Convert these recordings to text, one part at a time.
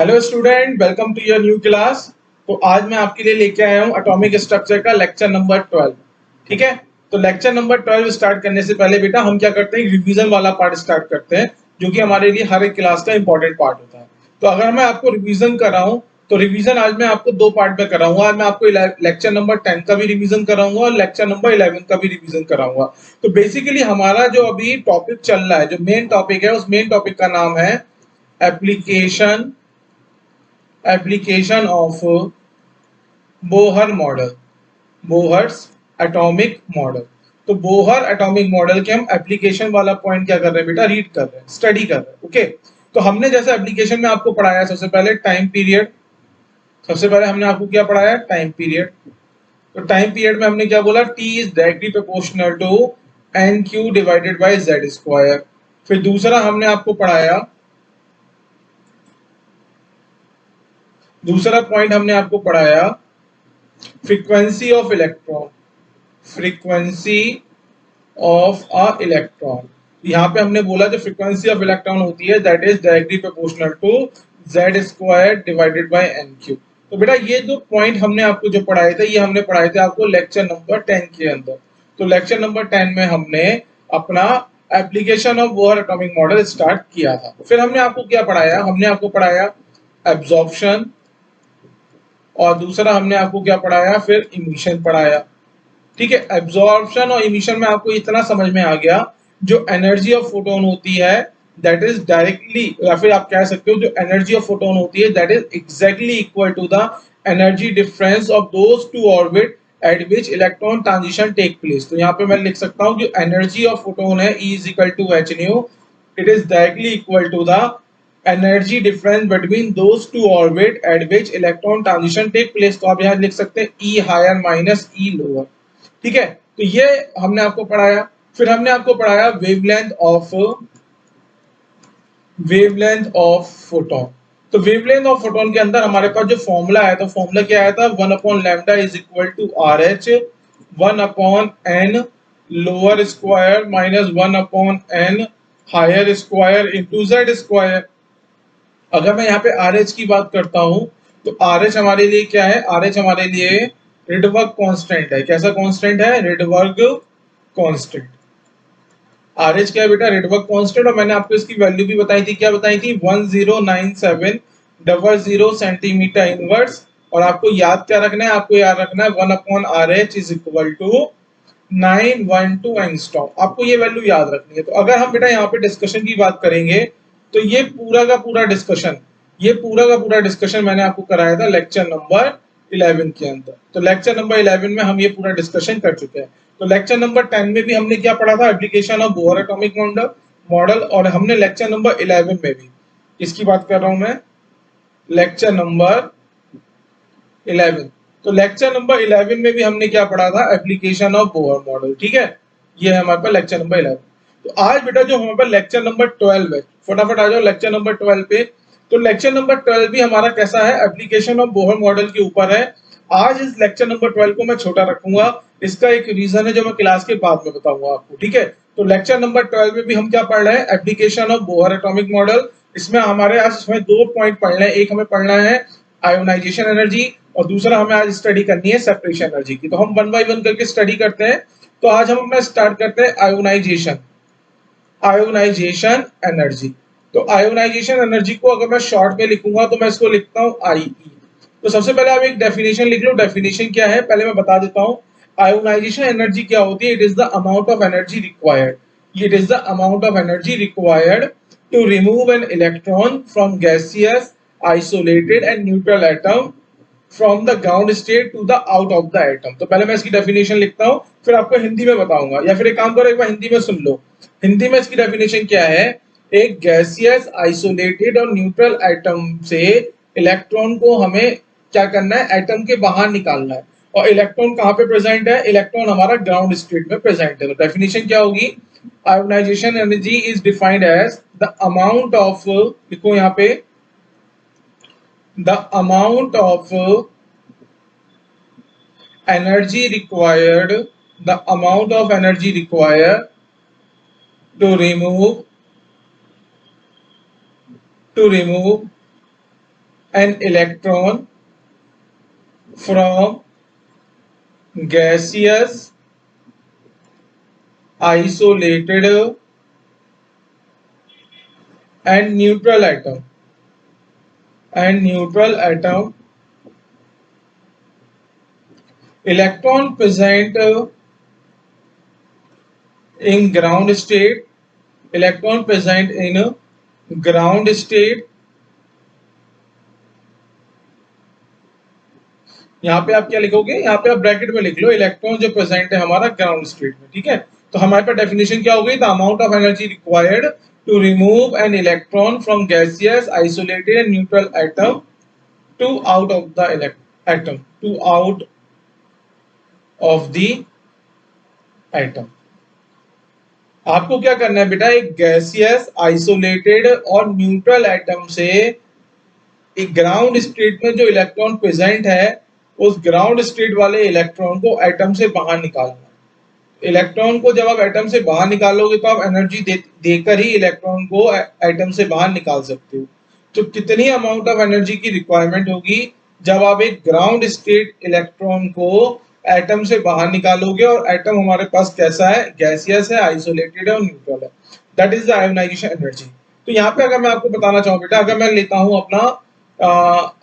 Hello student, welcome to your new class. तो आज मैं आपके लिए लेके आया हूँ एटॉमिक स्ट्रक्चर का लेक्चर नंबर 12। ठीक है, तो लेक्चर नंबर 12 स्टार्ट करने से पहले बेटा हम क्या करते हैं, रिवीजन वाला पार्ट स्टार्ट करते हैं, जो कि हमारे लिए हर एक क्लास का इंपॉर्टेंट पार्ट होता है। तो अगर मैं आपको रिवीजन कर रहा हूँ तो रिवीजन आज मैं आपको दो पार्ट में कराऊंगा। आज मैं आपको लेक्चर नंबर 10 का भी रिवीजन कराऊंगा और लेक्चर नंबर 11 का भी रिवीजन कराऊंगा। तो बेसिकली हमारा जो अभी टॉपिक चल रहा है, जो मेन टॉपिक है, उस मेन टॉपिक का नाम है application application of Bohr model, Bohr's atomic model. तो बोहर एटॉमिक मॉडल के हम एप्लीकेशन वाला पॉइंट क्या कर रहे हैं बेटा, रीड कर रहे हैं, स्टडी कर रहे हैं। ओके, तो हमने जैसे एप्लीकेशन में आपको पढ़ाया, सबसे पहले टाइम पीरियड। सबसे पहले हमने आपको क्या पढ़ाया, टाइम पीरियड। तो टाइम पीरियड में हमने क्या बोला, T is directly proportional to n cube divided by z square. फिर दूसरा हमने आपको पढ़ाया, दूसरा पॉइंट हमने आपको पढ़ाया frequency of electron, frequency of a electron. यहाँ पे हमने बोला जो फ्रीक्वेंसी ऑफ इलेक्ट्रॉन होती है that is directly proportional to z square divided by n cube. तो बेटा ये दो पॉइंट हमने आपको जो पढ़ाए थे, ये हमने पढ़ाए थे आपको लेक्चर नंबर 10 के अंदर। तो लेक्चर नंबर 10 में हमने अपना application of Bohr atomic model start किया था। फिर हमने आपको क्या पढ़ाया, हमने आपको पढ़ाया एब्जॉर्प्शन, और दूसरा हमने आपको क्या पढ़ाया, फिर इमिशन पढ़ाया। ठीक है, एब्जॉर्प्शन और इमिशन में आपको इतना समझ में आ गया, जो एनर्जी ऑफ फोटोन होती है दैट इज डायरेक्टली, या फिर आप कह सकते हो जो एनर्जी ऑफ फोटोन होती है that is exactly equal to the energy difference of those two orbit at which electron transition take place. तो यहाँ पे मैं लिख सकता हूँ कि एनर्जी ऑफ फोटोन है E is equal to h nu, it is directly equal to the energy difference between those two orbit at which electron transition take place. तो आप यहाँ लिख सकते हैं E higher minus E lower. ठीक है, तो ये हमने आपको पढ़ाया। फिर हमने आपको पढ़ाया वेवलेंथ ऑफ फोटोन। तो वेवलेंथ ऑफ फोटोन के अंदर हमारे पास जो फॉर्मूला आया था, फॉर्मूला क्या आया था, 1/λ is equal to RH 1/n lower square minus 1/n higher square into Z square. अगर मैं यहाँ पे RH की बात करता हूँ तो RH हमारे लिए क्या है, RH हमारे लिए रिडबर्ग कांस्टेंट है। कैसा कांस्टेंट है, रिडबर्ग कांस्टेंट। RH क्या है बेटा, रिडबर्ग कांस्टेंट। और मैंने आपको इसकी वैल्यू भी बताई थी, क्या बताई थी, 109700 सेंटीमीटर इनवर्स। और आपको याद क्या रखना है, आपको याद रखना है 1/RH is equal to 912 angstrom. आपको ये वैल्यू याद रखनी है। तो अगर हम बेटा यहाँ पे डिस्कशन की बात करेंगे तो ये पूरा का पूरा डिस्कशन, ये पूरा का पूरा डिस्कशन मैंने आपको कराया था लेक्चर नंबर 11 के अंदर। तो लेक्चर नंबर 11 में हम ये पूरा डिस्कशन कर चुके हैं। तो लेक्चर नंबर 10 में भी हमने क्या पढ़ा था, application of Bohr atomic model. और हमने लेक्चर नंबर 11 में भी, इसकी बात कर रहा हूं मैं, लेक्चर नंबर 11। तो लेक्चर नंबर 11 में भी हमने क्या पढ़ा था, एप्लीकेशन ऑफ बोहर मॉडल। ठीक है, ये है हमारे पास लेक्चर नंबर 11। तो आज बेटा जो हमारे पास लेक्चर नंबर 12 है, फटाफट आ जाओ लेक्चर नंबर 12 पे। तो लेक्चर नंबर 12 भी हमारा कैसा है, एप्लीकेशन ऑफ बोहर मॉडल के ऊपर है। आज इस लेक्चर नंबर 12 को मैं छोटा रखूंगा, इसका एक रीजन है जो मैं क्लास के बाद में बताऊंगा आपको। ठीक है, तो लेक्चर नंबर 12 में भी हम क्या पढ़ रहे हैं, application of Bohr atomic model. इसमें हमारे आज इसमें दो पॉइंट पढ़ना है, एक हमें पढ़ना है आयोनाइजेशन एनर्जी, और दूसरा हमें आज स्टडी करनी है सेपरेशन एनर्जी की। तो हम वन बाय वन करके स्टडी करते हैं। तो आज हम अपना स्टार्ट करते हैं आयोनाइजेशन, आयोनाइजेशन एनर्जी। तो आयोनाइजेशन एनर्जी को अगर मैं शॉर्ट में लिखूंगा तो मैं इसको लिखता हूं IE। तो सबसे पहले आप एक डेफिनेशन लिख लो। डेफिनेशन क्या है, पहले मैं बता देता हूं। आयोनाइजेशन एनर्जी क्या होती है, it is the amount of energy required, it is the amount of energy required to remove an electron from gaseous isolated and neutral atom from the ground state to the out of the atom. तो पहले मैं इसकी definition लिखता हूं, फिर आपको हिंदी में बताऊंगा, या फिर एक काम करो, एक बार हिंदी में सुन लो। हिंदी में इसकी डेफिनेशन क्या है, एक गैसियस आइसोलेटेड और न्यूट्रल एटम से इलेक्ट्रॉन को हमें क्या करना है, एटम के बाहर निकालना है। और इलेक्ट्रॉन कहाँ पे प्रेजेंट है, इलेक्ट्रॉन हमारा ग्राउंड स्टेट में प्रेजेंट है। तो डेफिनेशन क्या होगी, ionization energy is defined as the amount of, लिखो यहाँ पे, the amount of energy required, the amount of energy required to remove an electron from gaseous isolated and neutral atom electron present in ground state electron present in ground state यहाँ पे आप क्या लिखोगे, यहाँ पे आप ब्रैकेट में लिख लो इलेक्ट्रॉन जो प्रेजेंट है हमारा ग्राउंड स्टेट में, ठीक है। तो हमारे पास डेफिनेशन क्या हो गई, the amount of energy required to remove an electron from gaseous isolated and neutral atom to out of the atom to out of the atom. आपको क्या करना है बेटा, एक गैसियस आइसोलेटेड और न्यूट्रल एटम से एक ग्राउंड स्टेट में जो इलेक्ट्रॉन प्रेजेंट है उस ग्राउंड स्टेट वाले इलेक्ट्रॉन को एटम से बाहर निकालना। इलेक्ट्रॉन को जब आप एटम से बाहर निकालोगे तो आप एनर्जी देकर ही इलेक्ट्रॉन को एटम से बाहर निकाल सकते हो। तो कितनी अमाउंट ऑफ एनर्जी की रिक्वायरमेंट होगी जब आप एक ग्राउंड स्टेट इलेक्ट्रॉन को एटम से बाहर निकालोगे और एटम हमारे पास कैसा है, गैसियस है, आइसोलेटेड है और न्यूट्रल है। That is the ionization energy. तो यहाँ पे अगर मैं आपको बताना चाहूँ बेटा, अगर मैं लेता हूँ अपना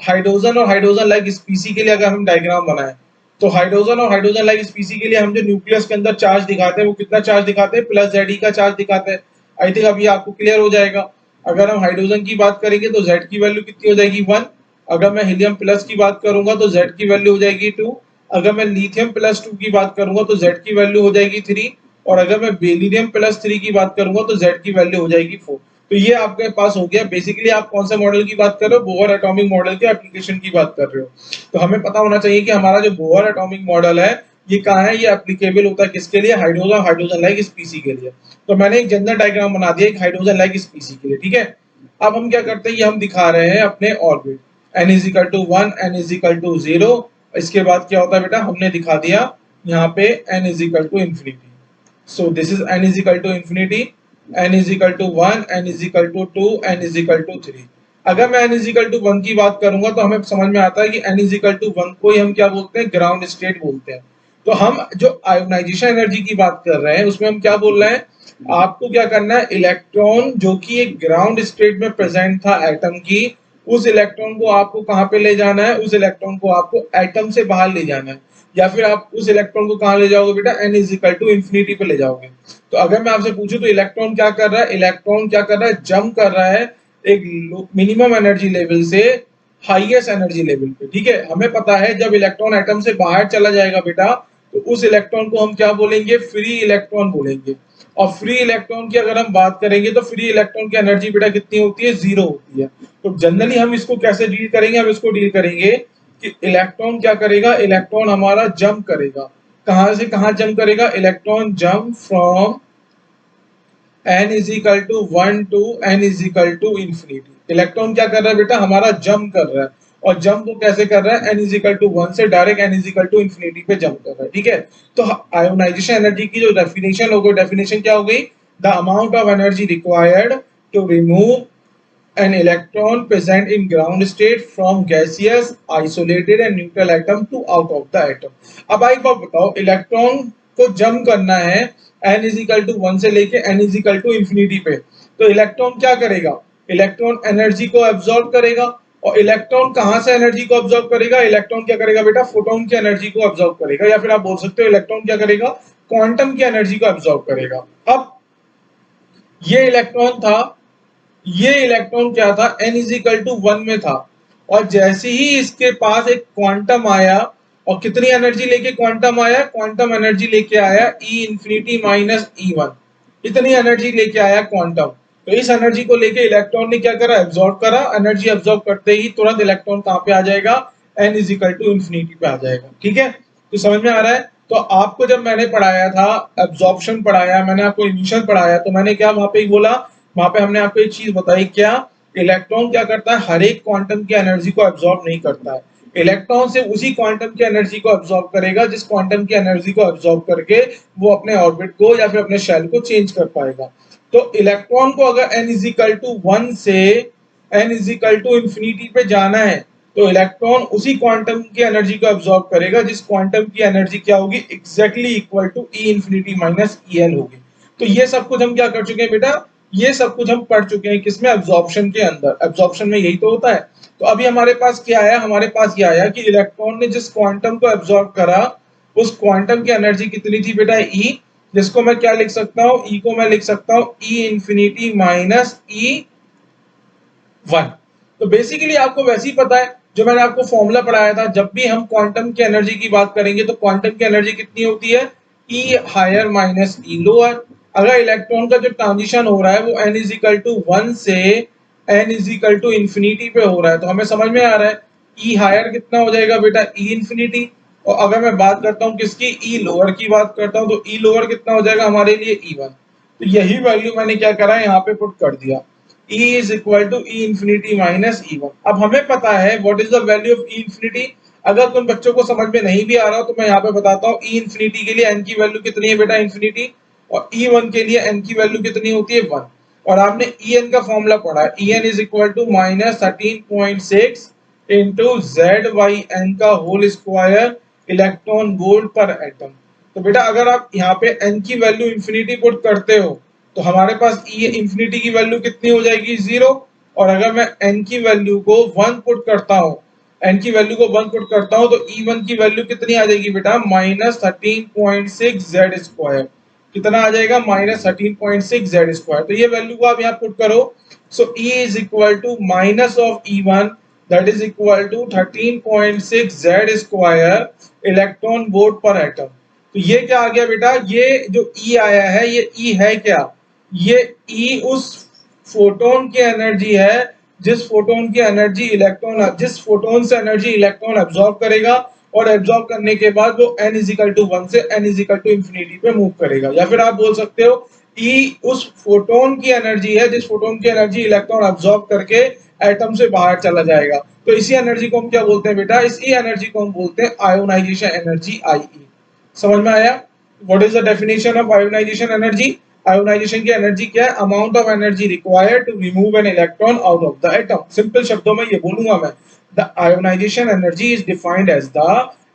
हाइड्रोजन और हाइड्रोजन लाइक स्पीसी के लिए अगर हम डायग्राम बनाए तो हाइड्रोजन और हाइड्रोजन लाइक स्पीसी के लिए हम जो न्यूक्लियस के अंदर चार्ज दिखाते हैं वो कितना चार्ज दिखाते हैं, प्लस जेड का चार्ज दिखाते हैं। आई थिंक अभी आपको क्लियर हो जाएगा। अगर हम हाइड्रोजन की बात करेंगे तो जेड की वैल्यू कितनी हो जाएगी 1। अगर मैं हीलियम प्लस की बात करूंगा तो जेड की वैल्यू हो जाएगी 2। अगर मैं लिथियम प्लस 2 की बात करूंगा तो जेड की वैल्यू हो जाएगी 3। और अगर मैं बेरिलियम प्लस 3 की बात करूंगा तो जेड की वैल्यू हो जाएगी 4। तो ये आपके पास हो गया। बेसिकली आप कौन सा मॉडल की बात कर रहे हो, बोहर एटॉमिक मॉडल के एप्लीकेशन की बात कर रहे हो। तो हमें पता होना चाहिए कि हमारा जो बोहर एटॉमिक मॉडल है ये कहाँ है, ये एप्लीकेबल होता है किसके लिए, हाइड्रोजन हाइड्रोजन लाइक स्पीसी के लिए। तो मैंने एक जनरल डायग्राम बना दिया एक हाइड्रोजन लाइक स्पीसी के लिए, ठीक है। अब हम क्या करते हैं, ये हम दिखा रहे हैं अपने orbit n is equal to 1, n is equal to 0। इसके बाद क्या होता है बेटा, हमने दिखा दिया यहाँ पे n is equal to infinity. So this is n is equal to infinity, n is equal to 1, n is equal to 2, n is equal to 3। अगर मैं n इज इक्वल टू 1 की बात करूंगा तो हमें समझ में आता है कि n इज इक्वल टू 1 को ही हम क्या बोलते हैं, ग्राउंड स्टेट बोलते हैं। तो हम जो आयोनाइजेशन एनर्जी की बात कर रहे हैं उसमें हम क्या बोल रहे हैं, आपको क्या करना है, इलेक्ट्रॉन जो कि एक ग्राउंड स्टेट में प्रेजेंट था एटम की, उस इलेक्ट्रॉन को आपको कहां पे ले जाना है, उस इलेक्ट्रॉन को आपको एटम से बाहर ले जाना है। या फिर आप उस इलेक्ट्रॉन को कहां ले जाओगे बेटा, n is equal to infinity पे ले जाओगे। तो अगर मैं आपसे पूछूं तो इलेक्ट्रॉन क्या कर रहा है, इलेक्ट्रॉन क्या कर रहा है, जंप कर रहा है एक मिनिमम एनर्जी लेवल से हाईएस्ट एनर्जी लेवल पे, ठीक है। हमें पता है जब इलेक्ट्रॉन एटम से बाहर चला जाएगा बेटा तो उस इलेक्ट्रॉन को हम क्या बोलेंगे, फ्री इलेक्ट्रॉन बोलेंगे। और फ्री इलेक्ट्रॉन की अगर हम बात करेंगे तो फ्री इलेक्ट्रॉन की एनर्जी बेटा कितनी होती है, 0 होती है। तो जनरली हम इसको कैसे डील करेंगे, हम इसको डील करेंगे कि इलेक्ट्रॉन क्या करेगा, इलेक्ट्रॉन हमारा जंप करेगा। कहां से कहां जंप करेगा, electron jump from n is equal to 1 to n is equal to infinity. Electron क्या कर रहा है बेटा, हमारा जंप कर रहा है। और जंप वो कैसे कर रहा है, n इज इक्वल टू 1 से direct n is equal to infinity पे जंप कर रहा है, ठीक है। तो आयोनाइजेशन एनर्जी की जो डेफिनेशन हो गई, डेफिनेशन क्या हो गई, the amount of energy required to remove an electron present in ground state from gaseous isolated and neutral atom to out of the atom। अब एक बात बताओ, इलेक्ट्रॉन को जंप करना है n इज इक्वल टू 1 से लेके n is equal to infinity पे, तो इलेक्ट्रॉन क्या करेगा, इलेक्ट्रॉन एनर्जी को एब्सॉर्ब करेगा। और इलेक्ट्रॉन कहां से एनर्जी को एब्सॉर्ब करेगा, इलेक्ट्रॉन क्या करेगा बेटा, फोटोन की एनर्जी को एब्सॉर्ब करेगा। या फिर आप बोल सकते हो इलेक्ट्रॉन क्या करेगा, क्वांटम की एनर्जी को एब्सॉर्ब करेगा। अब ये इलेक्ट्रॉन था, ये इलेक्ट्रॉन क्या था, n इज इक्वल टू 1 में था। और जैसे ही इसके पास एक क्वांटम आया, और कितनी एनर्जी लेके क्वांटम आया, क्वांटम एनर्जी लेके आया E इंफिनिटी माइनस E1, इतनी एनर्जी लेके आया क्वांटम। तो इस एनर्जी को लेके इलेक्ट्रॉन ने क्या करा, एब्सॉर्ब करा। एनर्जी एब्सॉर्ब करते ही तुरंत इलेक्ट्रॉन कहां पे आ जाएगा, n is equal to infinity पे आ जाएगा, ठीक है। तो समझ में आ रहा है। तो आपको जब मैंने पढ़ाया था एब्सॉर्प्शन पढ़ाया, मैंने आपको इमिशन पढ़ाया, तो मैंने क्या वहां पे बोला, वहां पे हमने आपको एक चीज बताई, क्या इलेक्ट्रॉन क्या करता है, हर एक क्वांटम की एनर्जी को एब्सॉर्ब नहीं करता है। इलेक्ट्रॉन से उसी क्वांटम की एनर्जी को एब्सॉर्ब करेगा जिस क्वांटम की एनर्जी को एब्सॉर्ब करके वो अपने ऑर्बिट को या फिर अपने शेल को चेंज कर पाएगा। तो इलेक्ट्रॉन को अगर n इज इक्वल टू 1 से n is equal to infinity पे जाना है तो इलेक्ट्रॉन उसी क्वांटम की एनर्जी को एब्जॉर्ब करेगा जिस क्वांटम की एनर्जी क्या होगी, exactly equal to E infinity minus E L होगी। तो ये सब कुछ हम क्या कर चुके हैं बेटा, ये सब कुछ हम पढ़ चुके हैं किसमें, एब्जॉर्प्शन के अंदर। एब्जॉर्प्शन में यही तो होता है। तो अभी हमारे पास क्या आया, हमारे पास ये आया कि इलेक्ट्रॉन ने जिस क्वांटम को एब्जॉर्ब करा उस क्वांटम की एनर्जी कितनी थी बेटा, ई, जिसको मैं क्या लिख सकता हूँ, ई को मैं लिख सकता हूँ ई इन्फिनिटी माइनस ई वन। तो बेसिकली आपको वैसे ही पता है जो मैंने आपको फॉर्मूला पढ़ाया था, जब भी हम क्वांटम की एनर्जी की बात करेंगे तो क्वांटम की एनर्जी कितनी होती है, E higher minus E lower. अगर इलेक्ट्रॉन का जो ट्रांजिशन हो रहा है वो n is equal to one से n is equal to infinity पे हो रहा है तो हमें समझ में आ रहा है ई हायर कितना हो जाएगा बेटा, ई इन्फिनिटी। और अगर मैं बात करता हूँ किसकी, ई लोअर की बात करता हूँ तो ई लोअर कितना हो जाएगा हमारे लिए, ई वन। तो यही वैल्यू मैंने क्या करा है यहाँ पे पुट कर दिया, E is equal to E infinity minus E1। अब हमें पता है what is the value of E infinity। अगर कुछ बच्चों को समझ में नहीं भी आ रहा हो तो मैं यहाँ पे बताता हूँ E infinity के लिए n की वैल्यू कितनी है बेटा, इन्फिनिटी, और E1 के लिए n की वैल्यू कितनी होती है, 1। और आपने En का फॉर्मूला पढ़ा है, En is equal to minus 13.6 into z by n का whole square electron volt per atom. तो बेटा अगर आप यहाँ पे n की वैल्यू इन्फिनिटी पुट करते हो तो हमारे पास ई इंफिनिटी की वैल्यू कितनी हो जाएगी, 0। और अगर मैं n की वैल्यू को 1 पुट करता हूँ, n की वैल्यू को 1 पुट करता हूँ तो E1 की वैल्यू कितनी आ जाएगी बेटा, माइनस 13.6 जेड स्क्वायर। कितना आ जाएगा, माइनस 13.6 जेड स्क्वायर। तो ये वैल्यू को आप यहाँ पुट करो, so E is equal to minus of E1 that is equal to 13.6 z square electron volt per atom. तो ये क्या आ गया बेटा, ये जो E आया है ये E है क्या, ये E उस फोटोन की एनर्जी है जिस फोटोन की एनर्जी इलेक्ट्रॉन, जिस फोटोन से एनर्जी इलेक्ट्रॉन एब्जॉर्ब करेगा और एब्जॉर्ब करने के बाद वो n इज इक्वल टू 1 से n is equal to infinity पे मूव करेगा। या फिर आप बोल सकते हो E उस फोटोन की एनर्जी है जिस फोटोन की एनर्जी इलेक्ट्रॉन एब्जॉर्ब करके एटम से बाहर चला जाएगा। तो इसी एनर्जी को हम क्या बोलते हैं बेटा, इसी एनर्जी को हम बोलते हैं आयोनाइजेशन एनर्जी, IE। समझ में आया, what is the definition of ionization energy. Ionization की एनर्जी क्या है, amount of energy required to remove an electron out of the atom. Simple शब्दों में ये बोलूंगा मैं, the ionization energy is defined as the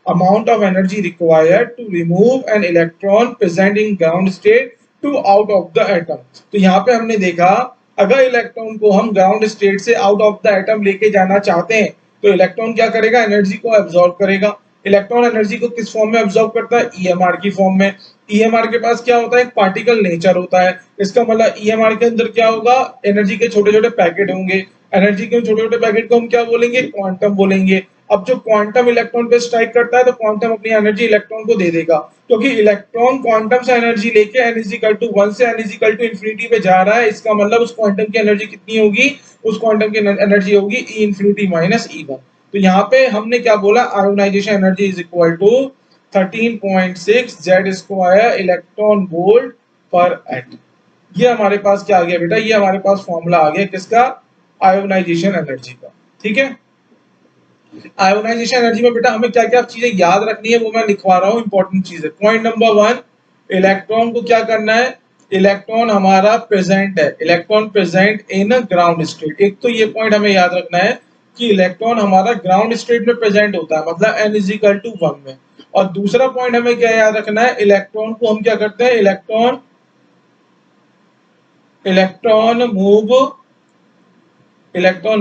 amount of energy required to remove an electron present in ground state to out of the atom. तो यहाँ पे हमने देखा अगर इलेक्ट्रॉन को हम ग्राउंड स्टेट से आउट ऑफ द एटम लेके जाना चाहते हैं तो इलेक्ट्रॉन क्या करेगा, एनर्जी को एब्जॉर्ब करेगा। इलेक्ट्रॉन एनर्जी को किस फॉर्म में एब्जॉर्ब करता है, ईएमआर की फॉर्म में। ईएमआर के पास क्या होता है, एक पार्टिकल नेचर होता है। इसका मतलब ईएमआर के अंदर क्या होगा, एनर्जी के छोटे छोटे पैकेट होंगे। एनर्जी के छोटे छोटे पैकेट को हम क्या बोलेंगे, क्वांटम बोलेंगे। अब जो क्वांटम इलेक्ट्रॉन पे स्ट्राइक करता है तो क्वांटम अपनी एनर्जी इलेक्ट्रॉन को दे देगा, क्योंकि इलेक्ट्रॉन क्वांटम से एनर्जी लेके n इज इक्वल टू 1 से n is equal to infinity पे जा रहा है। इसका मतलब उस क्वांटम की एनर्जी कितनी होगी, उस क्वांटम की एनर्जी होगी ई इंफिनिटी माइनस ई1। तो यहाँ पे हमने क्या बोला, ionization energy is equal to 13.6 z square electron volt per atom. ये हमारे पास क्या आ गया बेटा, ये हमारे पास फॉर्मूला आ गया किसका, आयोनाइजेशन एनर्जी का। ठीक है, आयोनाइजेशन एनर्जी में बेटा हमें क्या क्या चीजें याद रखनी है वो मैं लिखवा रहा हूँ, इंपॉर्टेंट चीज है। पॉइंट नंबर 1, इलेक्ट्रॉन को क्या करना है, इलेक्ट्रॉन हमारा प्रेजेंट है, electron present in ground state. एक तो ये पॉइंट हमें याद रखना है कि इलेक्ट्रॉन हमारा ग्राउंड स्टेट में प्रेजेंट होता है, मतलब n इज इक्वल टू 1 में। और दूसरा पॉइंट हमें क्या याद रखना है, इलेक्ट्रॉन को हम क्या करते हैं, electron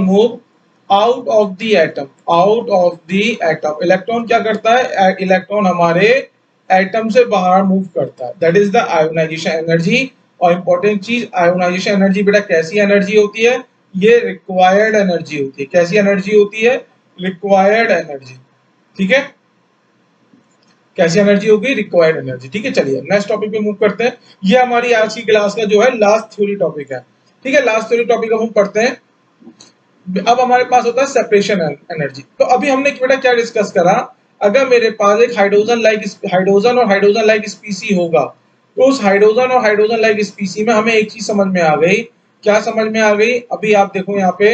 move out of the atom, out of the atom. Electron क्या करता है, इलेक्ट्रॉन हमारे एटम से बाहर मूव करता है, that is the ionization energy. और इंपॉर्टेंट चीज, आयोनाइजेशन एनर्जी बेटा कैसी एनर्जी होती है, ये रिक्वायर्ड एनर्जी होती है। कैसी एनर्जी होती है, रिक्वायर्ड एनर्जी। ठीक है, कैसी एनर्जी होगी, रिक्वायर्ड एनर्जी। ठीक है, चलिए नेक्स्ट टॉपिक पे मूव करते हैं। ये हमारी आज की क्लास का जो है लास्ट थ्योरी टॉपिक है। ठीक है, लास्ट थ्योरी टॉपिक हम पढ़ते हैं। अब हमारे पास होता है सेपरेशन एनर्जी। तो अभी हमने बेटा क्या डिस्कस करा, अगर मेरे पास एक हाइड्रोजन और हाइड्रोजन लाइक स्पीसी होगा तो उस हाइड्रोजन और हाइड्रोजन लाइक स्पीसी में हमें एक चीज समझ में आ गई। क्या समझ में आ गई, अभी आप देखो यहाँ पे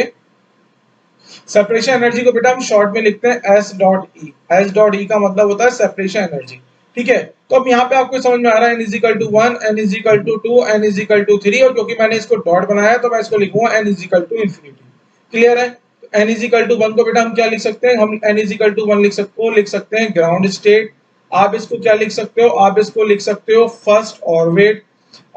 सेपरेशन एनर्जी को बेटा हम शॉर्ट में लिखते हैं S dot E. S dot E का मतलब होता है सेपरेशन एनर्जी। ठीक है, तो अब यहाँ पे आपको समझ में आ रहा है n is equal to 1, n is equal to 2, n is equal to 3, और क्योंकि मैंने इसको डॉट बनाया तो मैं इसको लिखूंगा n is equal to infinity. Clear है? n इज इक्वल टू 1 को बेटा हम क्या लिख सकते हैं, हम n इज इक्वल टू 1 लिख सकते हैं ग्राउंड स्टेट। आप इसको क्या लिख सकते हो, आप इसको लिख सकते हो फर्स्ट ऑर्बिट।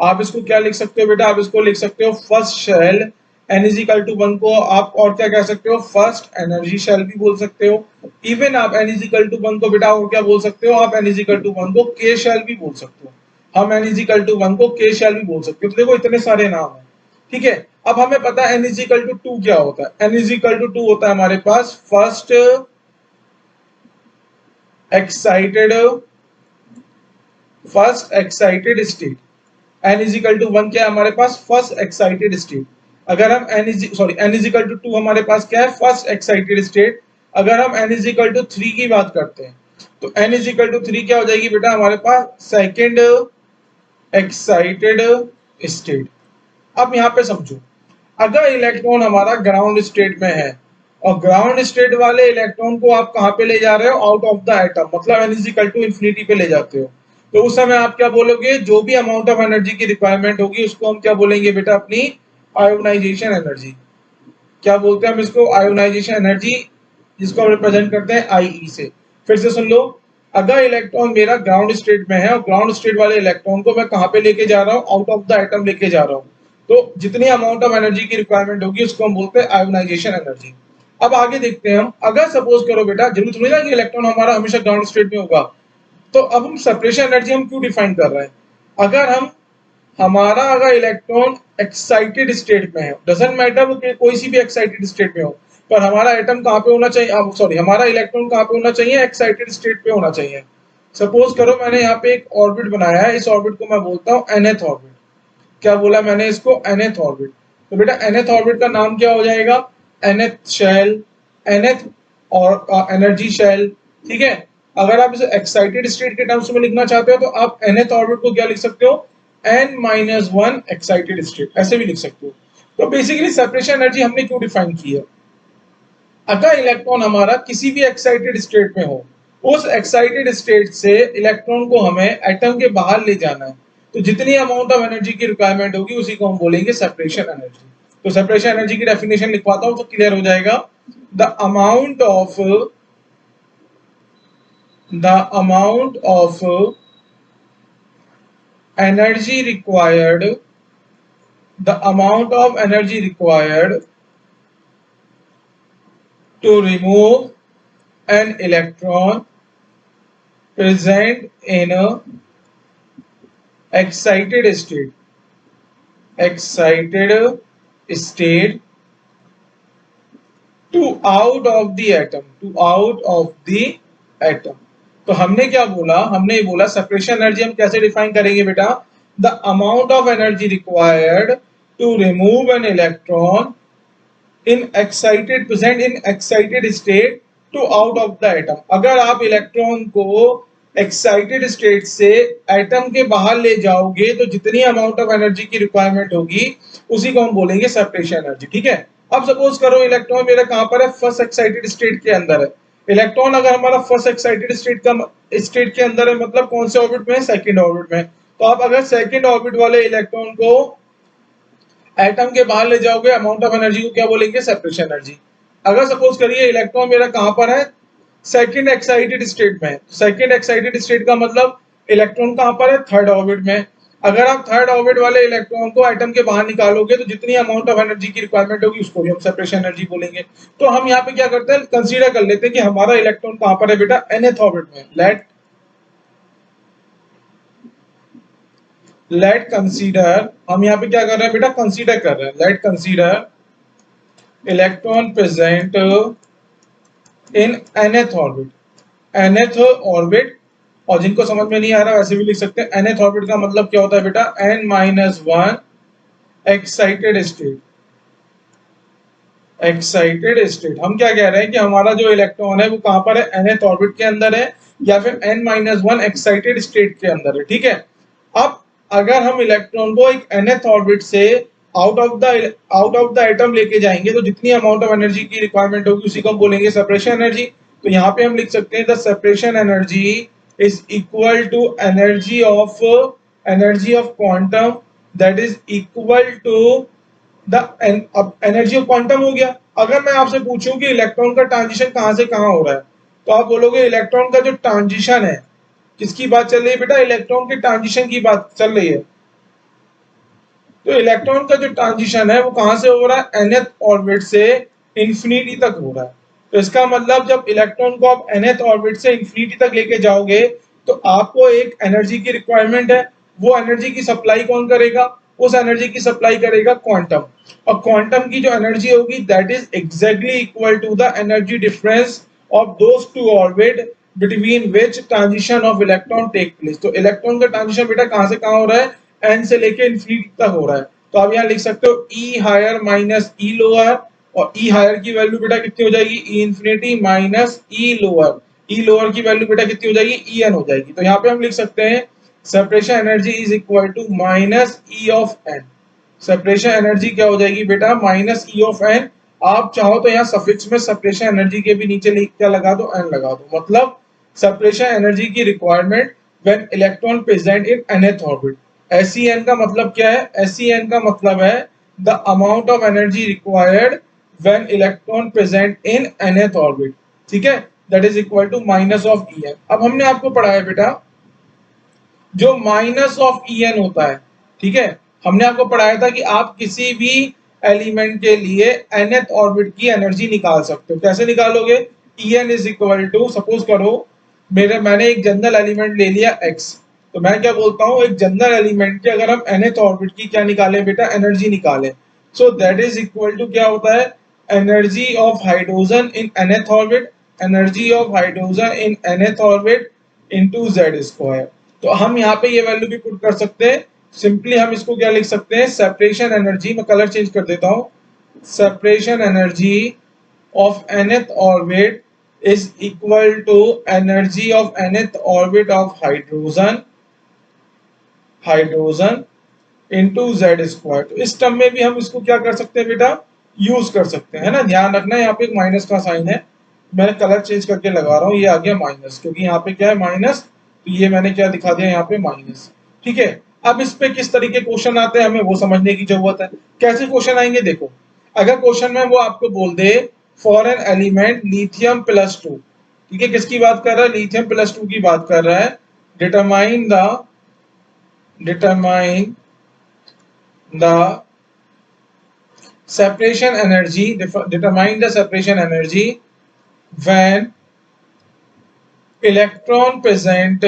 आप इसको क्या लिख सकते हो बेटा, आप इसको लिख सकते हो first shell. n is equal to 1 को आप और क्या कह सकते हो, फर्स्ट एनर्जी शेल भी बोल सकते हो। इवन आप n इज इक्वल टू 1 को बेटा और क्या बोल सकते हो, आप n इज इक्वल टू 1 को k शेल भी बोल सकते हो। हम n इज इक्वल टू 1 को k शेल भी बोल सकते हो। तो देखो इतने सारे नाम है, ठीक है। अब हमें पता है n इज इक्वल टू 2 क्या होता है। n इज इक्वल टू 2 होता है हमारे पास first excited state. n is equal to 1 क्या है हमारे पास, फर्स्ट एक्साइटेड स्टेट। अगर हम n इज इक्वल टू 2 हमारे पास क्या है, फर्स्ट एक्साइटेड स्टेट। अगर हम n इज इक्वल टू 3 की बात करते हैं तो n इज इक्वल टू 3 क्या हो जाएगी बेटा हमारे पास, सेकेंड एक्साइटेड स्टेट। अब यहाँ पे समझो, अगर इलेक्ट्रॉन हमारा ग्राउंड स्टेट में है और ग्राउंड स्टेट वाले इलेक्ट्रॉन को आप कहां पे ले जा रहे हो, आउट ऑफ द एटम, मतलब n is equal to infinity पे ले जाते हो, तो उस समय आप क्या बोलोगे, जो भी अमाउंट ऑफ एनर्जी की रिक्वायरमेंट होगी उसको हम क्या बोलेंगे बेटा, अपनी आयोनाइजेशन एनर्जी। क्या बोलते हैं हम इसको, आयोनाइजेशन एनर्जी, जिसको हम रिप्रेजेंट करते हैं IE से। फिर से सुन लो, अगर इलेक्ट्रॉन मेरा ग्राउंड स्टेट में है और ग्राउंड स्टेट वाले इलेक्ट्रॉन को मैं कहां पे लेके जा रहा हूँ, आउट ऑफ द एटम लेके जा रहा हूँ, तो जितनी अमाउंट ऑफ एनर्जी की रिक्वायरमेंट होगी उसको हम बोलते हैं आयोनाइजेशन एनर्जी। अब आगे देखते हैं हम, अगर सपोज करो बेटा, जरूर थोड़ी ना कि इलेक्ट्रॉन हमारा हमेशा ग्राउंड स्टेट में होगा, तो अब हम सेपरेशन एनर्जी हम क्यों डिफाइन कर रहे हैं। अगर हम हमारा अगर इलेक्ट्रॉन एक्साइटेड स्टेट में है, डजंट मैटर वो कोई सी भी एक्साइटेड स्टेट में हो, पर हमारा एटम कहाँ पे होना चाहिए, सॉरी हमारा इलेक्ट्रॉन कहाँ पे होना चाहिए, एक्साइटेड स्टेट पे होना चाहिए। सपोज करो मैंने यहाँ पे एक ऑर्बिट बनाया है, इस ऑर्बिट को मैं बोलता हूँ nth ऑर्बिट। क्या बोला मैंने इसको, nth ऑर्बिट। तो बेटा nth ऑर्बिट का नाम क्या हो जाएगा, nth शेल, nth और एनर्जी शेल, ठीक है। अगर आप इसे एक्साइटेड स्टेट के टर्म्स में लिखना चाहते हो तो आप nth ऑर्बिट को क्या लिख सकते हो, n-1 एक्साइटेड स्टेट, ऐसे भी लिख सकते हो। तो बेसिकली सेपरेशन एनर्जी हमने क्यों डिफाइन की है, अगर इलेक्ट्रॉन हमारा किसी भी एक्साइटेड स्टेट में हो, उस एक्साइटेड स्टेट से इलेक्ट्रॉन को हमें एटम के बाहर ले जाना है, तो जितनी अमाउंट ऑफ एनर्जी की रिक्वायरमेंट होगी उसी को हम बोलेंगे सेपरेशन एनर्जी। तो सेपरेशन एनर्जी की डेफिनेशन लिखवाता हूं तो क्लियर हो जाएगा। The amount of energy required, the amount of energy required to remove an electron present in a excited state to out of the atom। तो हमने क्या बोला, हमने ये बोला सेपरेशन एनर्जी हम कैसे डिफाइन करेंगे बेटा, the amount of energy required to remove an electron present in excited state to out of the atom। अगर आप इलेक्ट्रॉन को एक्साइटेड स्टेट से एटम के बाहर ले जाओगे तो जितनी अमाउंट ऑफ एनर्जी की रिक्वायरमेंट होगी उसी को हम बोलेंगे सेपरेशन एनर्जी, ठीक है। अब सपोज करो इलेक्ट्रॉन मेरा कहां पर है, फर्स्ट एक्साइटेड स्टेट के अंदर है। इलेक्ट्रॉन अगर हमारा फर्स्ट एक्साइटेड स्टेट के अंदर है, मतलब कौन से ऑर्बिट में है, सेकंड ऑर्बिट में। तो आप अगर सेकंड ऑर्बिट वाले इलेक्ट्रॉन को एटम के बाहर ले जाओगे, अमाउंट ऑफ एनर्जी को क्या बोलेंगे, सेपरेशन एनर्जी। अगर सपोज करिए इलेक्ट्रॉन मेरा कहां पर है, सेकंड एक्साइटेड स्टेट में। सेकंड एक्साइटेड स्टेट का मतलब इलेक्ट्रॉन कहां पर है, थर्ड ऑर्बिट में। अगर आप थर्ड ऑर्बिट वाले इलेक्ट्रॉन को एटम के बाहर निकालोगे तो जितनी अमाउंट ऑफ एनर्जी की रिक्वायरमेंट होगी उसको भी हम सेपरेशन एनर्जी बोलेंगे। तो हम यहाँ पे क्या करते हैं, कंसीडर कर लेते हैं कि हमारा इलेक्ट्रॉन कहां पर है बेटा, nth ऑर्बिट में। लेट कंसीडर, हम यहाँ पे क्या कर रहे हैं बेटा, कंसीडर कर रहे हैं। Late consider electron present in nth orbit. nth orbit, और जिनको समझ में नहीं आ रहा वैसे भी लिख सकते हैं। nth ऑर्बिट का मतलब क्या होता है बेटा, n-1 एक्साइटेड स्टेट। हम क्या कह रहे हैं कि हमारा जो इलेक्ट्रॉन है वो कहां पर है, nth ऑर्बिट के अंदर है या फिर n-1 एक्साइटेड स्टेट के अंदर है, ठीक है। अब अगर हम इलेक्ट्रॉन को एक nth ऑर्बिट से आउट ऑफ द एटम लेके जाएंगे तो जितनी अमाउंट ऑफ एनर्जी की रिक्वायरमेंट होगी उसी को हम बोलेंगे सेपरेशन एनर्जी। तो यहाँ पे हम लिख सकते हैं the separation energy is equal to energy of quantum that is equal to the energy of quantum हो गया। अगर मैं आपसे पूछूं कि इलेक्ट्रॉन का ट्रांजिशन कहां से कहां हो रहा है, तो आप बोलोगे इलेक्ट्रॉन का जो ट्रांजिशन है, किसकी बात चल रही है बेटा? इलेक्ट्रॉन के ट्रांजिशन की बात चल रही है। तो इलेक्ट्रॉन का जो ट्रांजिशन है वो कहां से हो रहा है? nth ऑर्बिट से इंफिनिटी तक हो रहा है। तो इसका मतलब जब इलेक्ट्रॉन को आप nth ऑर्बिट से इंफिनिटी तक लेके जाओगे तो आपको एक एनर्जी की रिक्वायरमेंट है। वो एनर्जी की सप्लाई कौन करेगा? उस एनर्जी की सप्लाई करेगा क्वांटम। और क्वांटम की जो एनर्जी होगी that is exactly equal to the energy difference of those two orbit between which transition of electron take place. तो इलेक्ट्रॉन का ट्रांजिशन बेटा कहां से कहां हो रहा है? एन से लेके इन्फिनिटी तक हो रहा है। तो आप यहाँ लिख सकते हो ई हायर माइनस ई लोअर, और ई हायर की वैल्यू बेटा कितनी हो जाएगी? ई इन्फिनिटी माइनस ई लोअर। ई लोअर की वैल्यू बेटा कितनी हो जाएगी? ई एन हो जाएगी। तो यहाँ पे हम लिख सकते हैं separation energy is equal to minus E of n. Separation energy क्या हो जाएगी बेटा? Minus E of n. आप चाहो तो यहाँ सफिक्स में सेपरेशन एनर्जी के भी नीचे क्या लगा दो? एन लगा दो। मतलब सेपरेशन एनर्जी की requirement when electron present in nth orbit. SEN का मतलब क्या है? SEN का मतलब है the amount of energy required when electron present in nth orbit. ठीक है, that is equal to minus of EN। अब हमने आपको पढ़ा है बेटा जो माइनस ऑफ EN होता है, ठीक है, हमने आपको पढ़ाया था कि आप किसी भी एलिमेंट के लिए nth ऑर्बिट की एनर्जी निकाल सकते हो। कैसे निकालोगे? EN is equal to, suppose करो मैंने एक जनरल एलिमेंट ले लिया x, तो मैं क्या बोलता हूँ एक जनरल एलिमेंट की अगर हम nth ऑर्बिट की क्या निकालें बेटा? एनर्जी निकालें। So that is equal to क्या होता है? Energy of hydrogen in nth orbit, energy of hydrogen in nth orbit into z square. तो हम यहाँ पे ये वैल्यू भी पुट कर सकते हैं। सिंपली हम इसको क्या लिख सकते हैं? सेपरेशन एनर्जी, मैं कलर चेंज कर देता हूँ, separation energy of nth orbit is equal to energy of nth orbit of hydrogen into z square। तो इस टर्म में भी हम इसको क्या कर सकते हैं बेटा? यूज कर सकते हैं, है ना। ध्यान रखना यहाँ पे एक माइनस का साइन है, मैं कलर चेंज करके लगा रहा हूँ, ये आ गया माइनस, क्योंकि यहाँ पे क्या है? माइनस। तो ये मैंने क्या दिखा दिया यहाँ पे? माइनस। ठीक है, अब इस पे किस तरीके क्वेश्चन आते हैं हमें वो समझने की जरूरत है। कैसे क्वेश्चन आएंगे देखो, अगर क्वेश्चन में वो आपको बोल दे for N element lithium plus 2, ठीक है, किसकी बात कर रहा है? लिथियम प्लस 2 की बात कर रहा है। Determine the separation energy, determine the separation energy when electron present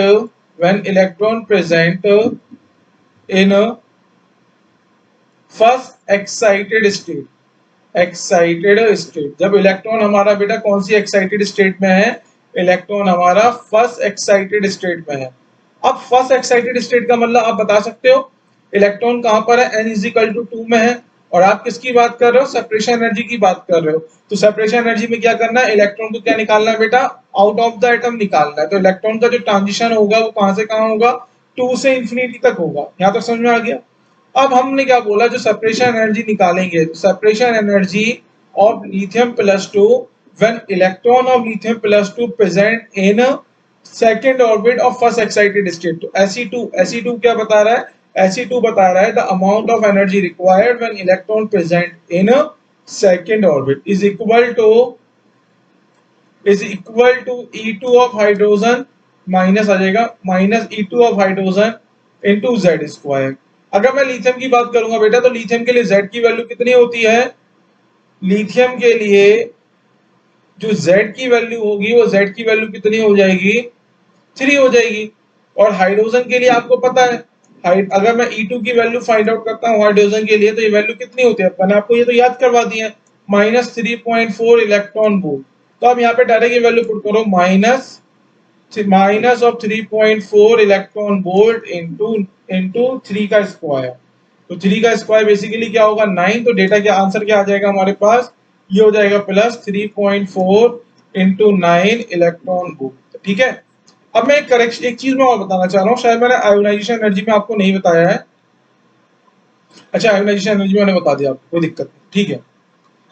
in a first excited state। जब इलेक्ट्रॉन हमारा बेटा कौन सी एक्साइटेड स्टेट में है? इलेक्ट्रॉन हमारा फर्स्ट एक्साइटेड स्टेट में है। अब फर्स्ट एक्साइटेड स्टेट का मतलब आप बता सकते हो इलेक्ट्रॉन कहां पर है? n इज इक्वल टू 2 में है, और आप किसकी बात कर रहे हो? सेपरेशन एनर्जी की बात कर रहे हो। तो सेपरेशन एनर्जी में क्या करना है? इलेक्ट्रॉन को क्या निकालना है बेटा? आउट ऑफ द एटम निकालना है। तो इलेक्ट्रॉन का जो ट्रांजिशन होगा वो कहां से कहां होगा? 2 से इंफिनिटी तक होगा। यहाँ तक समझ में आ गया? अब हमने क्या बोला, जो सेपरेशन एनर्जी निकालेंगे, तो separation energy of lithium plus 2 when electron of lithium plus 2 present in second orbit of first excited state. तो SE2 क्या बता रहा है? SE2 बता रहा है the amount of energy required when electron present in second orbit is equal to E2 of hydrogen, minus आ जाएगा, minus E2 of hydrogen into z square. अगर मैं लिथियम की बात करूंगा बेटा, तो लिथियम के लिए z की वैल्यू कितनी होती है? लिथियम के लिए जो z की वैल्यू होगी वो z की वैल्यू कितनी हो जाएगी? 3 हो जाएगी। और हाइड्रोजन के लिए आपको पता है, अगर मैं E2 की वैल्यू फाइंड आउट करता हूँ हाइड्रोजन के लिए, तो ये वैल्यू कितनी होती है? मैंने आपको ये तो याद करवा दी है, माइनस 3.4 इलेक्ट्रॉन वोल्ट। तो अब यहाँ पे डायरेक्ट ये वैल्यू पुट करो, minus of 3.4 electron volt into 3 का स्क्वायर। तो 3 का स्क्वायर बेसिकली क्या होगा? 9। तो डेटा क्या आंसर क्या आ जाएगा हमारे पास? ये हो जाएगा प्लस 3.4 इंटू 9 इलेक्ट्रॉन वोल्ट। ठीक है, अब मैं एक चीज मैं और बताना चाह रहा हूँ, शायद मैंने आयोनाइजेशन एनर्जी में आपको नहीं बताया है। अच्छा, आयोनाइजेशन एनर्जी मैंने बता दिया आपको, कोई दिक्कत नहीं। ठीक है,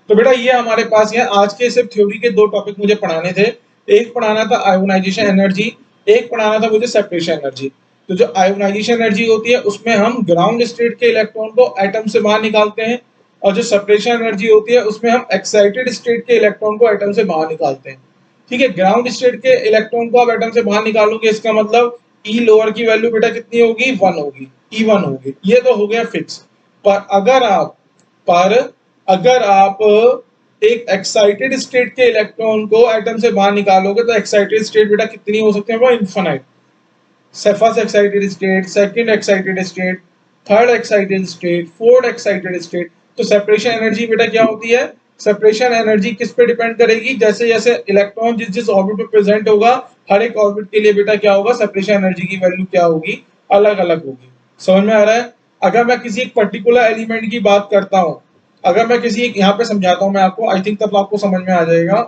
तो बेटा ये हमारे पास है आज के सिर्फ थ्योरी के 2 टॉपिक मुझे पढ़ाने थे। एक पढ़ाना था आयोनाइजेशन एनर्जी, एक पढ़ाना था मुझे सेपरेशन एनर्जी। तो जो आयोनाइजेशन एनर्जी होती है उसमें हम ग्राउंड स्टेट के इलेक्ट्रॉन को एटम से बाहर निकालते हैं, और जो सेपरेशन एनर्जी होती है उसमें हम एक्साइटेड स्टेट के इलेक्ट्रॉन को एटम से बाहर निकालते हैं। ठीक है, ग्राउंड स्टेट के इलेक्ट्रॉन को आप एटम से बाहर निकालोगे, इसका मतलब ई लोअर की वैल्यू बेटा कितनी होगी, 1 होगी, E1 होगी। ये तो हो गया फिक्स। पर अगर आप एक एक्साइटेड स्टेट के इलेक्ट्रॉन को एटम से बाहर निकालोगे तो एक्साइटेड स्टेट बेटा कितनी हो सकती है, वो infinite. First excited state, second excited state, third excited state, fourth excited state. तो सेपरेशन एनर्जी बेटा क्या होती है, सेपरेशन एनर्जी किस पे डिपेंड करेगी, जैसे जैसे इलेक्ट्रॉन जिस जिस ऑर्बिट पे प्रेजेंट होगा, हर एक ऑर्बिट के लिए बेटा क्या होगा, सेपरेशन एनर्जी की वैल्यू क्या होगी, अलग अलग होगी। समझ में आ रहा है? अगर मैं किसी एक पर्टिकुलर एलिमेंट की बात करता हूं, अगर मैं किसी एक, यहाँ पे समझाता हूं मैं आपको, आई थिंक तब आपको समझ में आ जाएगा।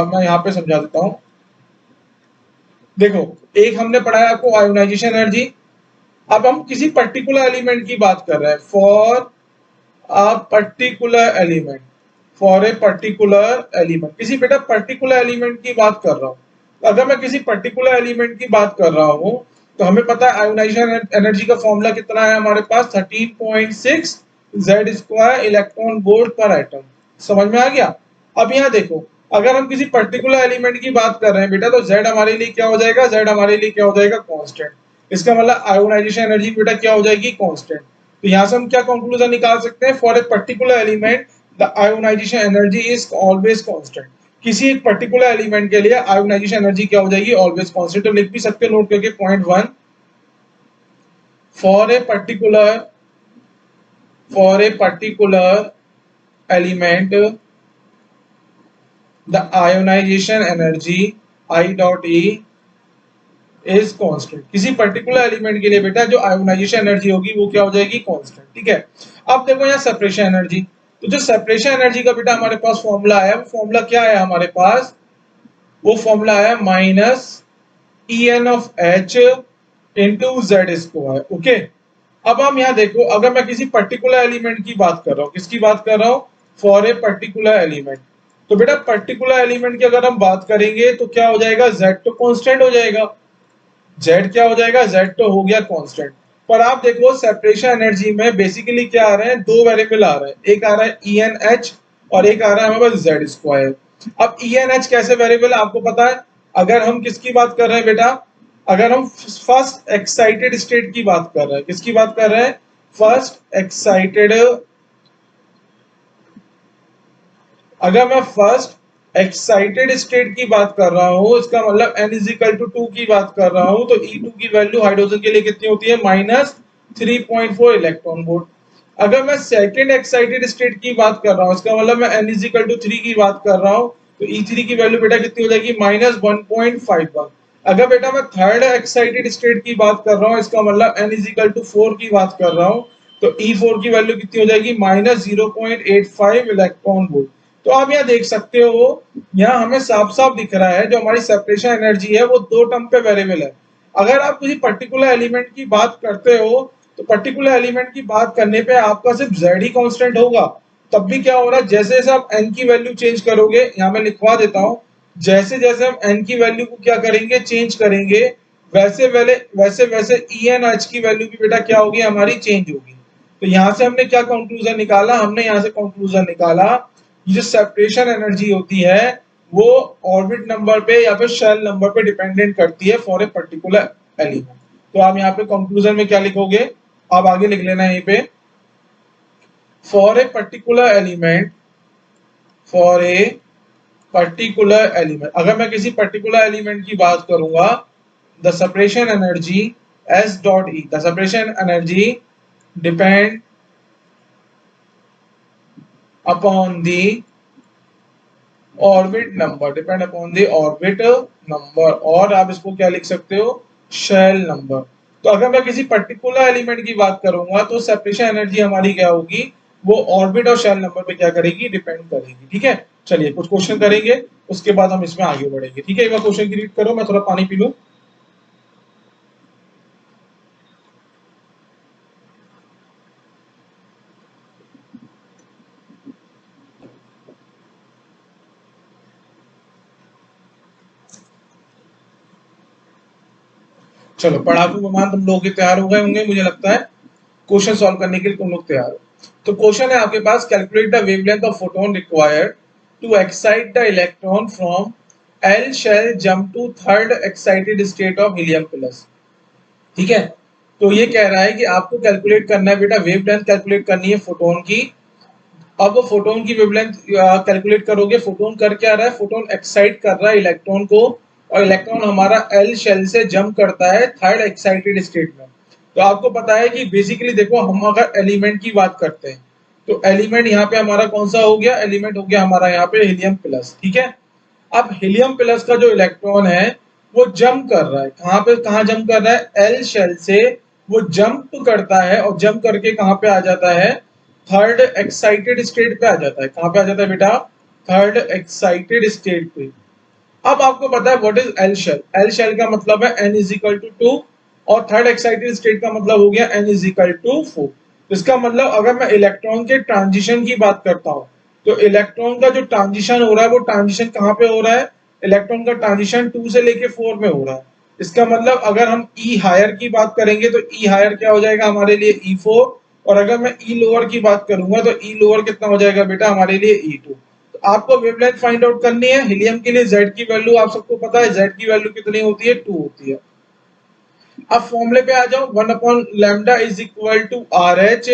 मैं यहाँ पे समझा देता हूँ। देखो, एक हमने पढ़ा है आपको आयोनाइजेशन एनर्जी। अब हम किसी पर्टिकुलर एलिमेंट की बात कर रहे हैं, for a particular element, for a particular element, किसी बेटा पर्टिकुलर एलिमेंट की बात कर रहा हूं। तो अगर मैं किसी पर्टिकुलर एलिमेंट की बात कर रहा हूं तो हमें पता है आयोनाइजेशन एनर्जी का फॉर्मूला कितना है हमारे पास, 13.6 z square electron volt per atom. समझ में आ गया? अब यहाँ देखो, अगर हम किसी पर्टिकुलर एलिमेंट की बात कर रहे हैं बेटा, तो जेड हमारे लिए क्या हो जाएगा, जेड हमारे लिए क्या हो जाएगा, कांस्टेंट। इसका मतलब आयोनाइजेशन एनर्जी बेटा क्या हो जाएगी, कांस्टेंट। तो यहाँ से हम क्या कंक्लूजन निकाल सकते हैं, for a particular element the ionization energy is always constant. किसी एक पर्टिकुलर एलिमेंट के लिए आयोनाइजेशन एनर्जी क्या हो जाएगी, ऑलवेज कांस्टेंट। तो लिख भी सकते हैं नोट करके, point 1, for a particular element the ionization energy I dot E is constant. किसी पर्टिकुलर एलिमेंट के लिए बेटा जो आयोनाइजेशन एनर्जी होगी वो क्या हो जाएगी, कांस्टेंट। ठीक है, अब देखो यहाँ सेपरेशन एनर्जी। तो जो सेपरेशन एनर्जी का बेटा हमारे पास फॉर्मूला है, वो फॉर्मूला क्या है हमारे पास, वो फॉर्मूला है minus E N of H into Z square. Okay, अब हम यहाँ देखो, अगर मैं किसी पर्टिकुलर एलिमेंट की बात कर रहा हूँ, किसकी बात कर रहा हूँ, फॉर ए पर्टिकुलर एलिमेंट। तो बेटा पर्टिकुलर एलिमेंट की अगर हम बात करेंगे तो क्या हो जाएगा, जेड तो कांस्टेंट हो जाएगा, जेड क्या हो जाएगा, जेड तो हो गया कांस्टेंट। पर आप देखो सेपरेशन एनर्जी में बेसिकली क्या आ रहे हैं, दो वेरिएबल आ रहे हैं, एक आ रहा है ई एन एच और एक आ रहा है हमारे पास जेड स्क्वायर। अब ई एन एच कैसे वेरिएबल आपको पता है, अगर हम किसकी बात कर रहे हैं बेटा, अगर हम फर्स्ट एक्साइटेड स्टेट की बात कर रहे हैं, किसकी बात कर रहे हैं, फर्स्ट एक्साइटेड, अगर मैं फर्स्ट एक्साइटेड स्टेट की बात कर रहा हूं, इसका मतलब n इज इक्वल टू 2 की बात कर रहा हूं, तो E2 की वैल्यू हाइड्रोजन के लिए कितनी होती है, माइनस 3.4 इलेक्ट्रॉन वोल्ट। अगर मैं सेकंड एक्साइटेड स्टेट की बात कर रहा हूं, इसका मतलब मैं n इज इक्वल टू 3 की बात कर रहा हूं, तो E3 की वैल्यू बेटा कितनी हो जाएगी, माइनस 1.51। अगर बेटा मैं थर्ड एक्साइटेड स्टेट की बात कर रहा हूं, इसका मतलब n इज इक्वल टू 4 की बात कर रहा हूं, तो E4 की वैल्यू कितनी हो जाएगी, माइनस 0.85 इलेक्ट्रॉन वोल्ट। तो आप यहाँ देख सकते हो, यहाँ हमें साफ साफ दिख रहा है जो हमारी सेपरेशन एनर्जी है वो दो टर्म पे वेरिएबल है। अगर आप किसी पर्टिकुलर एलिमेंट की बात करते हो तो पर्टिकुलर एलिमेंट की बात करने पे आपका सिर्फ जेड ही कांस्टेंट होगा। तब भी क्या हो रहा है, जैसे जैसे आप एन की वैल्यू चेंज करोगे, यहाँ मैं लिखवा देता हूँ, जैसे जैसे हम एन की वैल्यू को क्या करेंगे, चेंज करेंगे, वैसे वैसे ई एन एच की वैल्यू भी बेटा क्या होगी, हमारी चेंज होगी। तो यहाँ से हमने क्या कंक्लूजन निकाला, हमने यहाँ से कंक्लूजन निकाला, ये जो सेपरेशन एनर्जी होती है वो ऑर्बिट नंबर पे या फिर शेल नंबर पे डिपेंडेंट करती है फॉर ए पर्टिकुलर एलिमेंट। तो आप यहाँ पे कंक्लूजन में क्या लिखोगे, आप आगे लिख लेना यहीं पे, for a particular element, for a particular element, अगर मैं किसी पर्टिकुलर एलिमेंट की बात करूंगा, the separation energy S dot E, the separation energy depend upon the orbit number, depend upon the orbit number, और आप इसको क्या लिख सकते हो, शेल नंबर। तो अगर मैं किसी पर्टिकुलर एलिमेंट की बात करूंगा तो सेपरेशन एनर्जी हमारी क्या होगी, वो ऑर्बिट और शेल नंबर पे क्या करेगी, डिपेंड करेगी। ठीक है, चलिए कुछ क्वेश्चन करेंगे, उसके बाद हम इसमें आगे बढ़ेंगे। ठीक है, एक बार क्वेश्चन की रीड करो, मैं थोड़ा पानी पी लूं। चलो, पढ़ाकू विमान तुम लोग तैयार हो गए होंगे, मुझे लगता है क्वेश्चन सॉल्व करने के लिए तुम लोग तैयार हो। तो क्वेश्चन है आपके पास, calculate the wavelength of photon required to excite the electron from L shell jump to third excited state of helium plus. ठीक है, तो ये कह रहा है कि आपको कैलकुलेट करना है बेटा, वेवलेंथ कैलकुलेट करनी है फोटोन की। अब वो फोटोन की वेवलेंथ कैलकुलेट करोगे, फोटोन कर क्या रहा है, फोटोन एक्साइट कर रहा है इलेक्ट्रॉन को, और इलेक्ट्रॉन हमारा एल शेल से जंप करता है थर्ड एक्साइटेड स्टेट में। तो आपको पता है कि बेसिकली देखो, हम अगर एलिमेंट की बात करते हैं तो एलिमेंट यहाँ पे हमारा कौन सा हो गया, एलिमेंट हो गया हमारा यहाँ पे हीलियम प्लस। ठीक है, अब हीलियम प्लस का जो इलेक्ट्रॉन है वो जंप कर रहा है, कहाँ पे, कहाँ जंप कर रहा है, एल शेल से वो जंप करता है, और जंप करके कहाँ पे आ जाता है, थर्ड एक्साइटेड स्टेट पे आ जाता है। कहाँ पे आ जाता है बेटा, थर्ड एक्साइटेड स्टेट पे। अब आपको पता है what is L shell, L shell का मतलब है n इज इक्वल टू 2, और थर्ड एक्साइटेड स्टेट का मतलब हो गया n इज इक्वल टू 4। इसका मतलब अगर मैं इलेक्ट्रॉन के ट्रांजिशन की बात करता हूँ, तो इलेक्ट्रॉन का जो ट्रांजिशन हो रहा है वो ट्रांजिशन कहाँ पे हो रहा है, इलेक्ट्रॉन का ट्रांजिशन 2 से लेके 4 में हो रहा है। इसका मतलब अगर हम ई हायर की बात करेंगे तो ई हायर क्या हो जाएगा हमारे लिए, E4, और अगर मैं ई लोअर की बात करूंगा तो ई लोअर कितना हो जाएगा बेटा हमारे लिए, E2। आपको वेवलेंथ फाइंड आउट करनी है। हीलियम के लिए Z की वैल्यू आप सबको पता है, Z की वैल्यू कितनी होती है, 2 होती है। अब फॉर्मूले पे आ जाओ, 1 upon lambda is equal to RH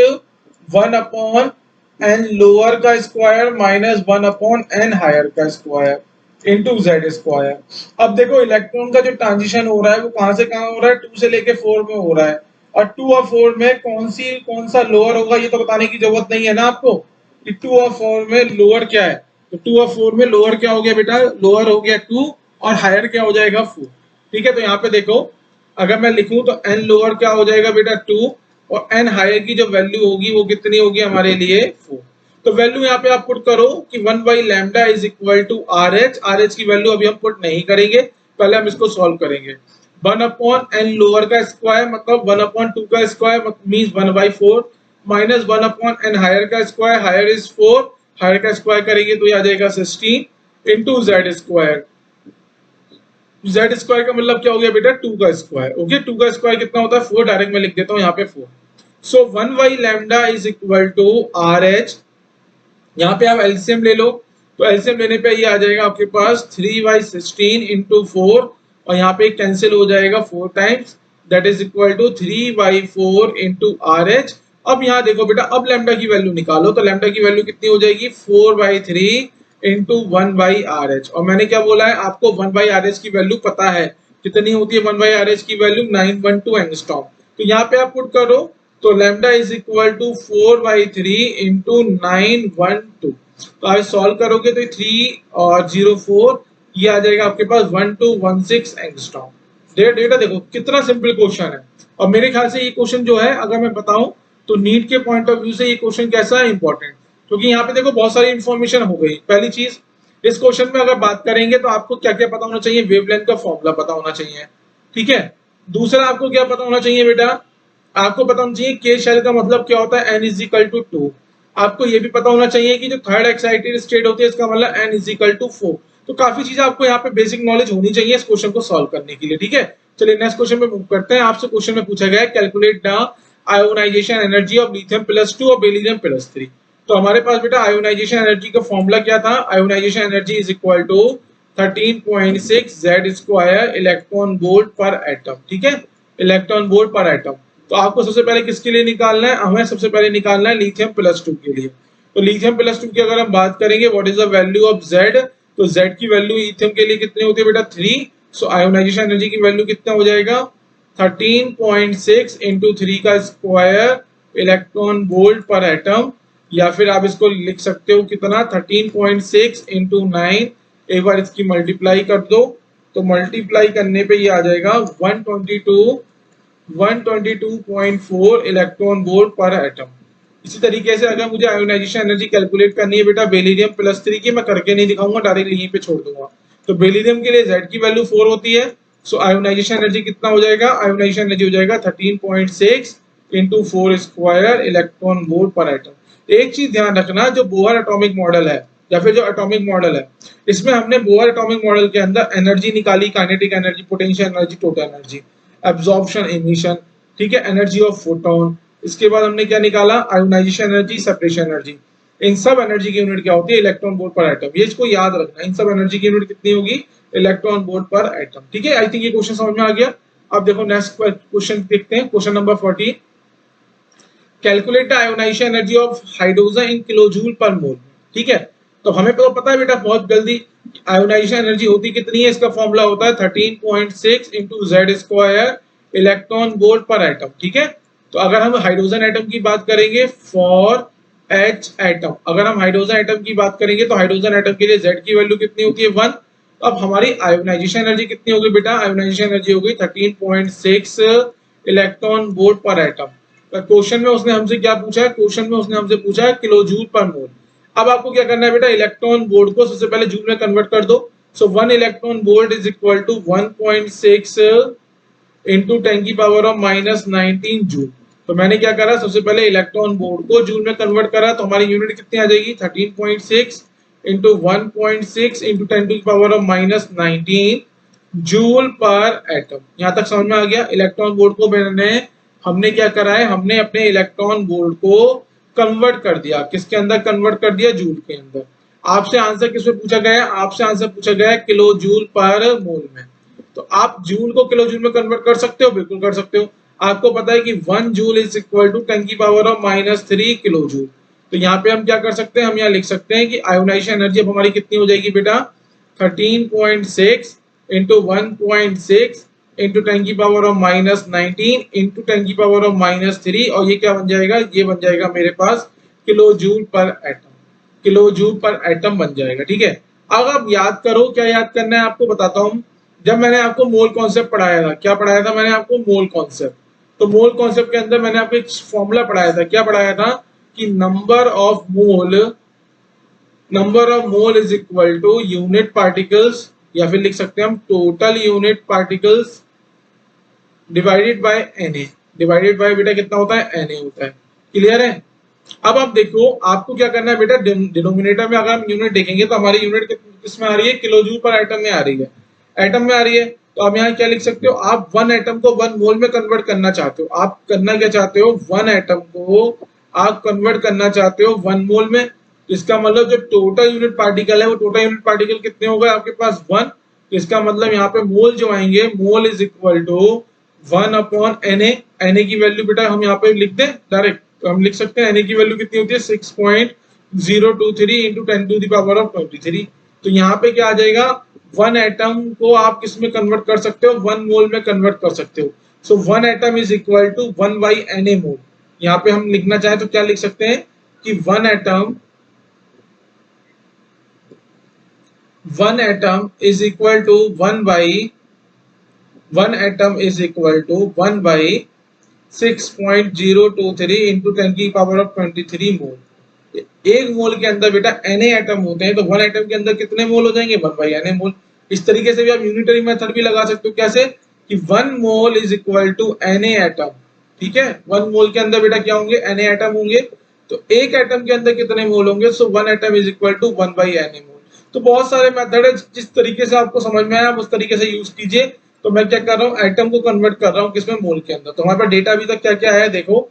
1 upon n lower का square minus 1 upon n higher का स्क्वायर इनटू Z स्क्वायर। अब देखो इलेक्ट्रॉन का जो ट्रांजिशन हो रहा है वो कहां से कहां हो रहा है, 2 से लेके 4 में हो रहा है, और 2 और 4 में कौन सा लोअर होगा ये तो बताने की जरूरत नहीं है ना आपको, कि 2 और 4 में लोअर क्या है। तो 2 और 4 में लोअर क्या हो गया बेटा, लोअर हो गया 2, और हायर क्या हो जाएगा 4। ठीक है, तो यहाँ पे देखो अगर मैं लिखूं तो n लोअर क्या हो जाएगा बेटा 2, और n हायर की जो वैल्यू होगी वो कितनी होगी हमारे लिए 4। तो वैल्यू यहाँ पे आप पुट करो कि 1 by lambda is equal to RH। RH की वैल्यू अभी हम पुट नहीं करेंगे, पहले हम इसको सॉल्व करेंगे। 1 अपॉन n लोअर का स्क्वायर मतलब 1 अपॉन 2 का square means 1 by 4, minus 1 upon n higher का स्क्वायर, हायर इज 4, हायर का स्क्वायर करेंगे तो ये आ जाएगा 16 into Z square. Z square का मतलब क्या हो गया बेटा, 2 का स्क्वायर। ओके, 2 का स्क्वायर कितना होता है 4, डायरेक्ट मैं लिख देता हूँ यहाँ पे 4। So 1 by lambda is equal to RH। यहाँ पे आप एलसीएम ले लो, तो एलसीएम लेने पे ये आ जाएगा आपके पास 3 बाई 16 इंटू 4, और यहाँ पे कैंसिल हो जाएगा 4 times, that is equal to 3 by 4 into RH। अब यहाँ देखो बेटा, अब लैम्डा की वैल्यू निकालो, तो लैम्डा की वैल्यू कितनी हो जाएगी 4 बाई 3 इंटू 1 बाई RH। और मैंने क्या बोला है आपको, 1 बाई RH की वैल्यू पता है कितनी होती है, 1 बाई RH की वैल्यू 912 एंगस्ट्रॉम। तो यहाँ पे आप पुट करो, तो lambda is equal to 4 by 3 into 912। तो आप सॉल्व करोगे तो 3 और 04 ये आ जाएगा आपके पास 1216 एंगस्ट्रॉम। डेटा देखो कितना सिंपल क्वेश्चन है, और मेरे ख्याल से ये क्वेश्चन जो है अगर मैं बताऊं तो नीट के पॉइंट ऑफ व्यू से ये क्वेश्चन कैसा है इंपॉर्टेंट, क्योंकि यहाँ पे देखो बहुत सारी इंफॉर्मेशन हो गई। पहली चीज, इस क्वेश्चन में अगर बात करेंगे तो आपको क्या क्या पता होना चाहिए, वेवलेंथ का फॉर्मूला पता होना चाहिए। ठीक है, दूसरा आपको क्या पता होना चाहिए बेटा, आपको पता होना चाहिए के शेल का मतलब क्या होता है, n इज इक्वल टू 2। आपको ये भी पता होना चाहिए कि जो थर्ड एक्साइटेड स्टेट होती है इसका मतलब n इज इक्वल टू 4। तो काफी चीजें आपको यहाँ पे बेसिक नॉलेज होनी चाहिए इस क्वेश्चन को सॉल्व करने के लिए। ठीक है, चलिए नेक्स्ट क्वेश्चन पे मूव करते हैं। आपसे क्वेश्चन में पूछा गया है calculate the ionization energy of lithium plus 2 और बेरिलियम प्लस 3। तो हमारे पास बेटा आयोनाइजेशन एनर्जी का फॉर्मूला क्या था, ionization energy is equal to 13.6 Z square electron volt per atom. ठीक है, इलेक्ट्रॉन वोल्ट पर एटम। तो आपको सबसे पहले किसके लिए निकालना है, हमें सबसे पहले निकालना है लिथियम प्लस 2 के लिए। तो लिथियम प्लस 2 की अगर हम बात करेंगे what is the value of Z, तो Z की वैल्यू लिथियम के लिए कितनी होती है बेटा 3। सो आयोनाइजेशन एनर्जी की वैल्यू कितना हो जाएगा 13.6 इंटू 3 का square electron volt per atom, या फिर आप इसको लिख सकते हो कितना 13.6 इंटू 9। एक बार इसकी मल्टीप्लाई कर दो, तो मल्टीप्लाई करने पे ये आ जाएगा 122.4 इलेक्ट्रॉन वोल्ट पर एटम। इसी तरीके से अगर मुझे आयोनाइजेशन एनर्जी कैलकुलेट करनी है बेटा बेरिलियम प्लस 3 की, मैं करके नहीं दिखाऊंगा, डायरेक्ट यहीं पे छोड़ दूंगा। तो बेरिलियम के लिए Z की वैल्यू 4 होती है। सो आयोनाइजेशन एनर्जी कितना हो जाएगा, आयोनाइजेशन एनर्जी हो जाएगा 13.6 into 4 square electron volt per atom. एक चीज ध्यान रखना, जो बोहर एटॉमिक मॉडल है या फिर जो एटॉमिक मॉडल है, इसमें हमने बोहर एटॉमिक मॉडल के अंदर एनर्जी निकाली, kinetic energy, potential energy, total energy, absorption, emission, ठीक है, एनर्जी ऑफ फोटोन, इसके बाद हमने क्या निकाला, आयोनाइजेशन एनर्जी, सेपरेशन एनर्जी। इन सब एनर्जी की यूनिट क्या होती है, इलेक्ट्रॉन वोल्ट पर एटम। ये इसको याद रखना, इन सब एनर्जी की यूनिट कितनी होगी, इलेक्ट्रॉन वोल्ट पर एटम। ठीक है, आई थिंक ये क्वेश्चन समझ में आ गया। अब देखो नेक्स्ट क्वेश्चन देखते हैं, question number 40। Calculate the ionization energy of hydrogen in kilojoule per mole. ठीक है, तो हमें तो पता है बेटा बहुत जल्दी, आयोनाइजेशन एनर्जी होती कितनी है, इसका फॉर्मूला होता है 13.6 into Z square electron volt per atom. ठीक है, तो अगर हम हाइड्रोजन एटम की बात करेंगे फॉर एच एटम, अगर हम हाइड्रोजन एटम की बात करेंगे तो हाइड्रोजन एटम के लिए जेड की वैल्यू कितनी होती है 1। अब हमारी आयोनाइजेशन एनर्जी कितनी होगी बेटा, आयोनाइजेशन एनर्जी होगी 13.6 electron volt per atom. Question में उसने हमसे क्या पूछा है, क्वेश्चन में उसने हमसे पूछा है किलो जूल पर मोल। अब आपको क्या करना है बेटा, इलेक्ट्रॉन वोल्ट को सबसे पहले जूल में कन्वर्ट कर दो। So 1 electron volt is equal to 1.6 into 10 की पावर ऑफ -19 जूल। तो मैंने क्या करा, सबसे पहले इलेक्ट्रॉन वोल्ट को जूल में कन्वर्ट करा, तो हमारी यूनिट कितनी आ जाएगी 13.6 इंटू 1.6 इंटू 10 की power of -19 joule per atom. यहां तक समझ में आ गया। इलेक्ट्रॉन वोल्ट को हमने क्या करा है, हमने अपने इलेक्ट्रॉन वोल्ट को कन्वर्ट कर दिया, किसके अंदर कन्वर्ट कर दिया, जूल के अंदर। आपसे आंसर किसमें पूछा गया है, आपसे आंसर पूछा गया है किलो जूल पर मोल में। तो आप जूल को किलो जूल में कन्वर्ट कर सकते हो, बिल्कुल कर सकते हो। आपको पता है कि 1 जूल इज इक्वल टू 10 की पावर ऑफ -3 किलो जूल। तो यहाँ पे हम क्या कर सकते हैं, हम यहाँ लिख सकते हैं कि आयोनाइजेशन एनर्जी अब हमारी कितनी हो जाएगी बेटा, 13.6 इंटू 1.6 इंटू 10 की पावर ऑफ -19 इंटू 10 की पावर ऑफ -3, और ये क्या बन जाएगा, ये बन जाएगा मेरे पास kilo joule per atom, kilo joule per atom बन जाएगा। ठीक है, अब आप याद करो, क्या याद करना है आपको बताता हूँ। जब मैंने आपको मोल कॉन्सेप्ट पढ़ाया था, क्या पढ़ाया था मैंने आपको, मोल कॉन्सेप्ट। तो मोल कॉन्सेप्ट के अंदर मैंने आपको एक फॉर्मूला पढ़ाया था, क्या पढ़ाया था कि number of mole is equal to unit particles, या फिर लिख सकते हैं हम total unit particles divided by Na। Divided by बेटा कितना होता है, Na होता है। क्लियर है। अब आप देखो, आपको क्या करना है बेटा, डिनोमिनेटर में अगर हम यूनिट देखेंगे तो हमारी यूनिट किस में आ रही है, किलो जूल पर एटम में आ रही है, एटम में आ रही है। तो आप यहाँ क्या लिख सकते हो, आप 1 एटम को 1 मोल में कन्वर्ट करना चाहते हो। आप करना क्या चाहते हो, 1 एटम को आप कन्वर्ट करना चाहते हो 1 मोल में। इसका मतलब जो टोटल यूनिट पार्टिकल है, वो टोटल यूनिट पार्टिकल कितने हो गए आपके पास, 1। इसका मतलब यहाँ पे मोल जो आएंगे, mole is equal to 1 upon Na। Na की वैल्यू बेटा हम यहाँ पे लिख दें डायरेक्ट, तो हम लिख सकते हैं Na की वैल्यू कितनी होती है 6.023 into 10 to the power of 23। तो यहाँ पे क्या आ जाएगा, 1 एटम को आप किस में कन्वर्ट कर सकते हो, 1 मोल में कन्वर्ट कर सकते हो। So 1 atom is equal to 1 by Na mole. यहाँ पे हम लिखना चाहे तो क्या लिख सकते हैं कि 1 atom is equal to 1 by 6.023 into 10 की पावर ऑफ 23 मोल। एक मोल के अंदर बेटा Na एटम होते हैं, तो 1 एटम के अंदर कितने मोल हो जाएंगे, 1 बाई Na मोल। इस तरीके से भी आप यूनिटरी मेथड भी लगा सकते हो, कैसे कि 1 mole is equal to Na atom. ठीक है, 1 मोल के अंदर बेटा क्या होंगे, Na एटम होंगे। तो एक एटम के अंदर कितने मोल होंगे, so 1 atom is equal to 1 by Na mole. तो बहुत सारे मेथड है, जिस तरीके से आपको समझ में आया उस तरीके से यूज कीजिए। तो मैं क्या कर रहा हूँ, एटम को कन्वर्ट कर रहा हूँ किसमें, मोल के अंदर। तो हमारे पास डेटा अभी तक क्या क्या है, देखो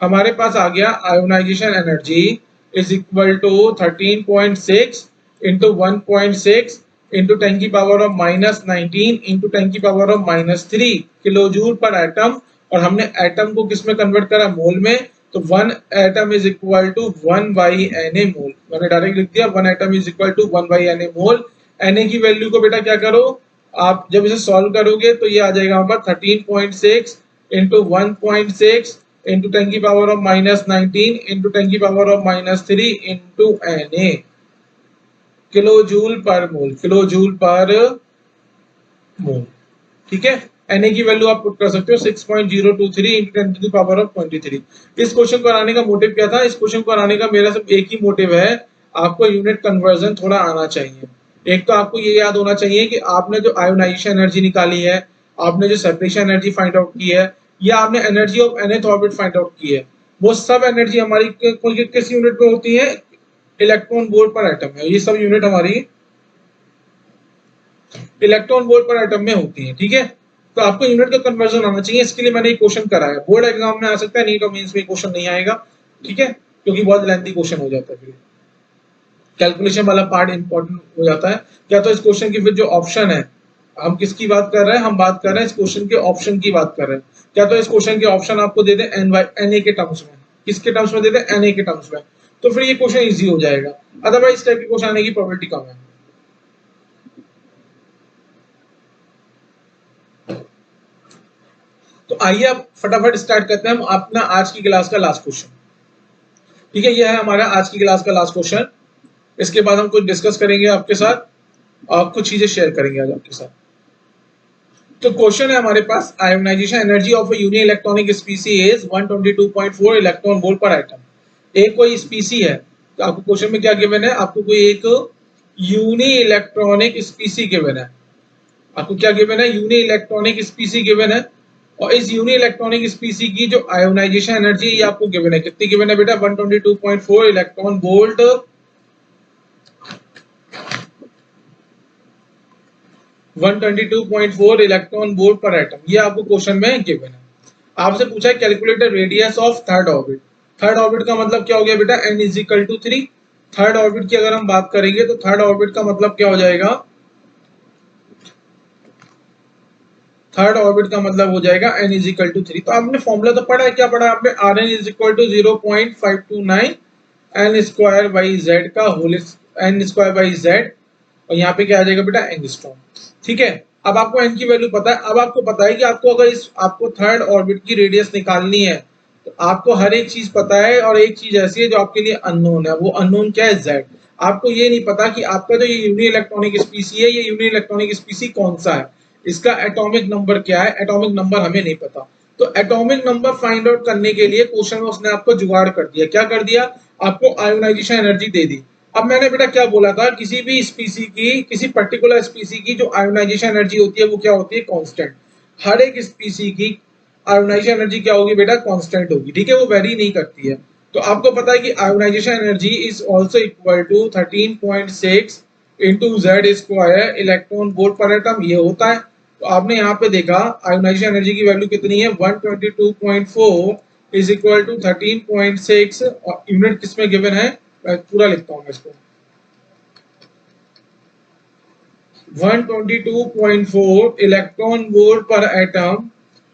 हमारे पास आ गया ionization energy is equal to 13.6 into 1.6 into 10 की पावर ऑफ -19 इंटू 10 की power of -3 kilo joule per atom. और हमने एटम को किस में कन्वर्ट करा, मोल में। तो 1 atom is equal to 1 by Na mole. मैंने डायरेक्ट लिख दिया 1 atom is equal to 1 by Na mole. Na की वैल्यू को बेटा क्या करो, आप जब इसे सॉल्व करोगे तो ये आ जाएगा हमारे पास 13.6 इंटू 1.6 इंटू 10 की पावर ऑफ -19 इंटू 10 की power of -3 into Na kilo joule पर मोल, किलो जूल पर मोल। ठीक है, Na की वैल्यू आप पुट कर सकते हो 6.023 into 10 to the power of 23। इस क्वेश्चन को बनाने का मोटिव क्या था, इस क्वेश्चन को बनाने का मेरा सिर्फ एक ही मोटिव है, आपको यूनिट कन्वर्जन थोड़ा आना चाहिए। एक तो आपको ये याद होना चाहिए कि आपने जो आयोनाइजेशन एनर्जी निकाली है, आपने जो सेपरेशन एनर्जी फाइंड आउट की है, या आपने energy of nth orbit find out की है, वो सब एनर्जी हमारी किस यूनिट में होती है, इलेक्ट्रॉन वोल्ट पर एटम है। ये सब यूनिट हमारी इलेक्ट्रॉन वोल्ट पर एटम में होती है। ठीक है, तो आपको यूनिट का कन्वर्जन आना चाहिए, इसके लिए मैंने ये क्वेश्चन कराया। बोर्ड एग्जाम में आ सकता है, नीट और मेंस में क्वेश्चन नहीं आएगा, ठीक है, क्योंकि बहुत लेंथी क्वेश्चन हो जाता है, फिर कैलकुलेशन वाला पार्ट इंपॉर्टेंट हो जाता है। क्या तो इस क्वेश्चन की फिर जो ऑप्शन है, हम किसकी बात कर रहे हैं, हम बात कर रहे हैं इस क्वेश्चन के ऑप्शन की बात कर रहे हैं। क्या तो इस क्वेश्चन के ऑप्शन आपको दे दे एन ए के टर्म्स में, किसके टर्म्स में दे दे, एन ए के टर्म्स में, तो फिर ये क्वेश्चन इजी हो जाएगा। अदरवाइज इस टाइप के क्वेश्चन आने की प्रोबेबिलिटी कम है। तो आइए अब फटाफट स्टार्ट करते हैं हम अपना आज की क्लास का लास्ट क्वेश्चन। ठीक है, यह है हमारा आज की क्लास का लास्ट क्वेश्चन। इसके बाद हम कुछ डिस्कस करेंगे आपके साथ और कुछ चीजें शेयर करेंगे आज आपके साथ। तो क्वेश्चन है हमारे पास, ionisation energy of uni electronic species is 122.4 electron volt per atom. एक कोई स्पीसी है, तो आपको क्वेश्चन में क्या गिवन है, आपको कोई एक यूनि इलेक्ट्रॉनिक स्पीसी गिवन है। आपको क्या गिवन है, यूनि इलेक्ट्रॉनिक स्पीसी गिवन है। और इस यूनि इलेक्ट्रॉनिक स्पीसी की जो आयोनाइजेशन एनर्जी ये आपको गिवन है, कितनी गिवन है बेटा, 122.4 electron volt 122.4 electron volt per atom, ये आपको क्वेश्चन में गिवन है। आपसे पूछा है calculator radius of third orbit. Third orbit का मतलब क्या हो गया बेटा, n is equal to 3। Third orbit की अगर हम बात करेंगे तो थर्ड ऑर्बिट का मतलब क्या हो जाएगा, थर्ड ऑर्बिट का मतलब हो जाएगा n इज इक्वल टू 3। तो आपने फॉर्मूला तो पढ़ा है, क्या पढ़ा आपने, R N is equal to 0.529 N square by Z का whole, N square by Z, और यहाँ पे क्या आ जाएगा बेटा, एंगस्ट्रॉम। ठीक है, अब आपको एन की वैल्यू पता है। अब आपको पता है कि आपको अगर इस आपको थर्ड ऑर्बिट की रेडियस निकालनी है, तो आपको हर एक चीज पता है, और एक चीज ऐसी है जो आपके लिए अननोन है, वो अननोन क्या है, जेड। आपको ये नहीं पता कि आपका जो ये यूनि इलेक्ट्रॉनिक स्पीसी है, ये यूनि इलेक्ट्रॉनिक स्पीसी कौन सा है, इसका एटॉमिक नंबर क्या है, एटॉमिक नंबर हमें नहीं पता। तो एटॉमिक नंबर फाइंड आउट करने के लिए क्वेश्चन में उसने आपको जुगाड़ कर दिया, क्या कर दिया, आपको आयोनाइजेशन एनर्जी दे दी। अब मैंने बेटा क्या बोला था, किसी भी स्पीसी की, किसी पर्टिकुलर स्पीसी की जो आयोनाइजेशन एनर्जी होती है वो क्या होती है, कांस्टेंट। हर एक स्पीसी की आयोनाइजेशन एनर्जी क्या होगी बेटा, कांस्टेंट होगी, ठीक है, वो वेरी नहीं करती है। तो आपको पता है कि ionization energy is also equal to 13.6 into Z square electron volt per atom, ये होता है। तो आपने यहाँ पे देखा आयोनाइजेशन एनर्जी की वैल्यू कितनी है, 122.4 इज इक्वल टू 13.6, और यूनिट किसमें गिवन है, मैं पूरा लिखता हूँ इसको, 122.4 electron volt per atom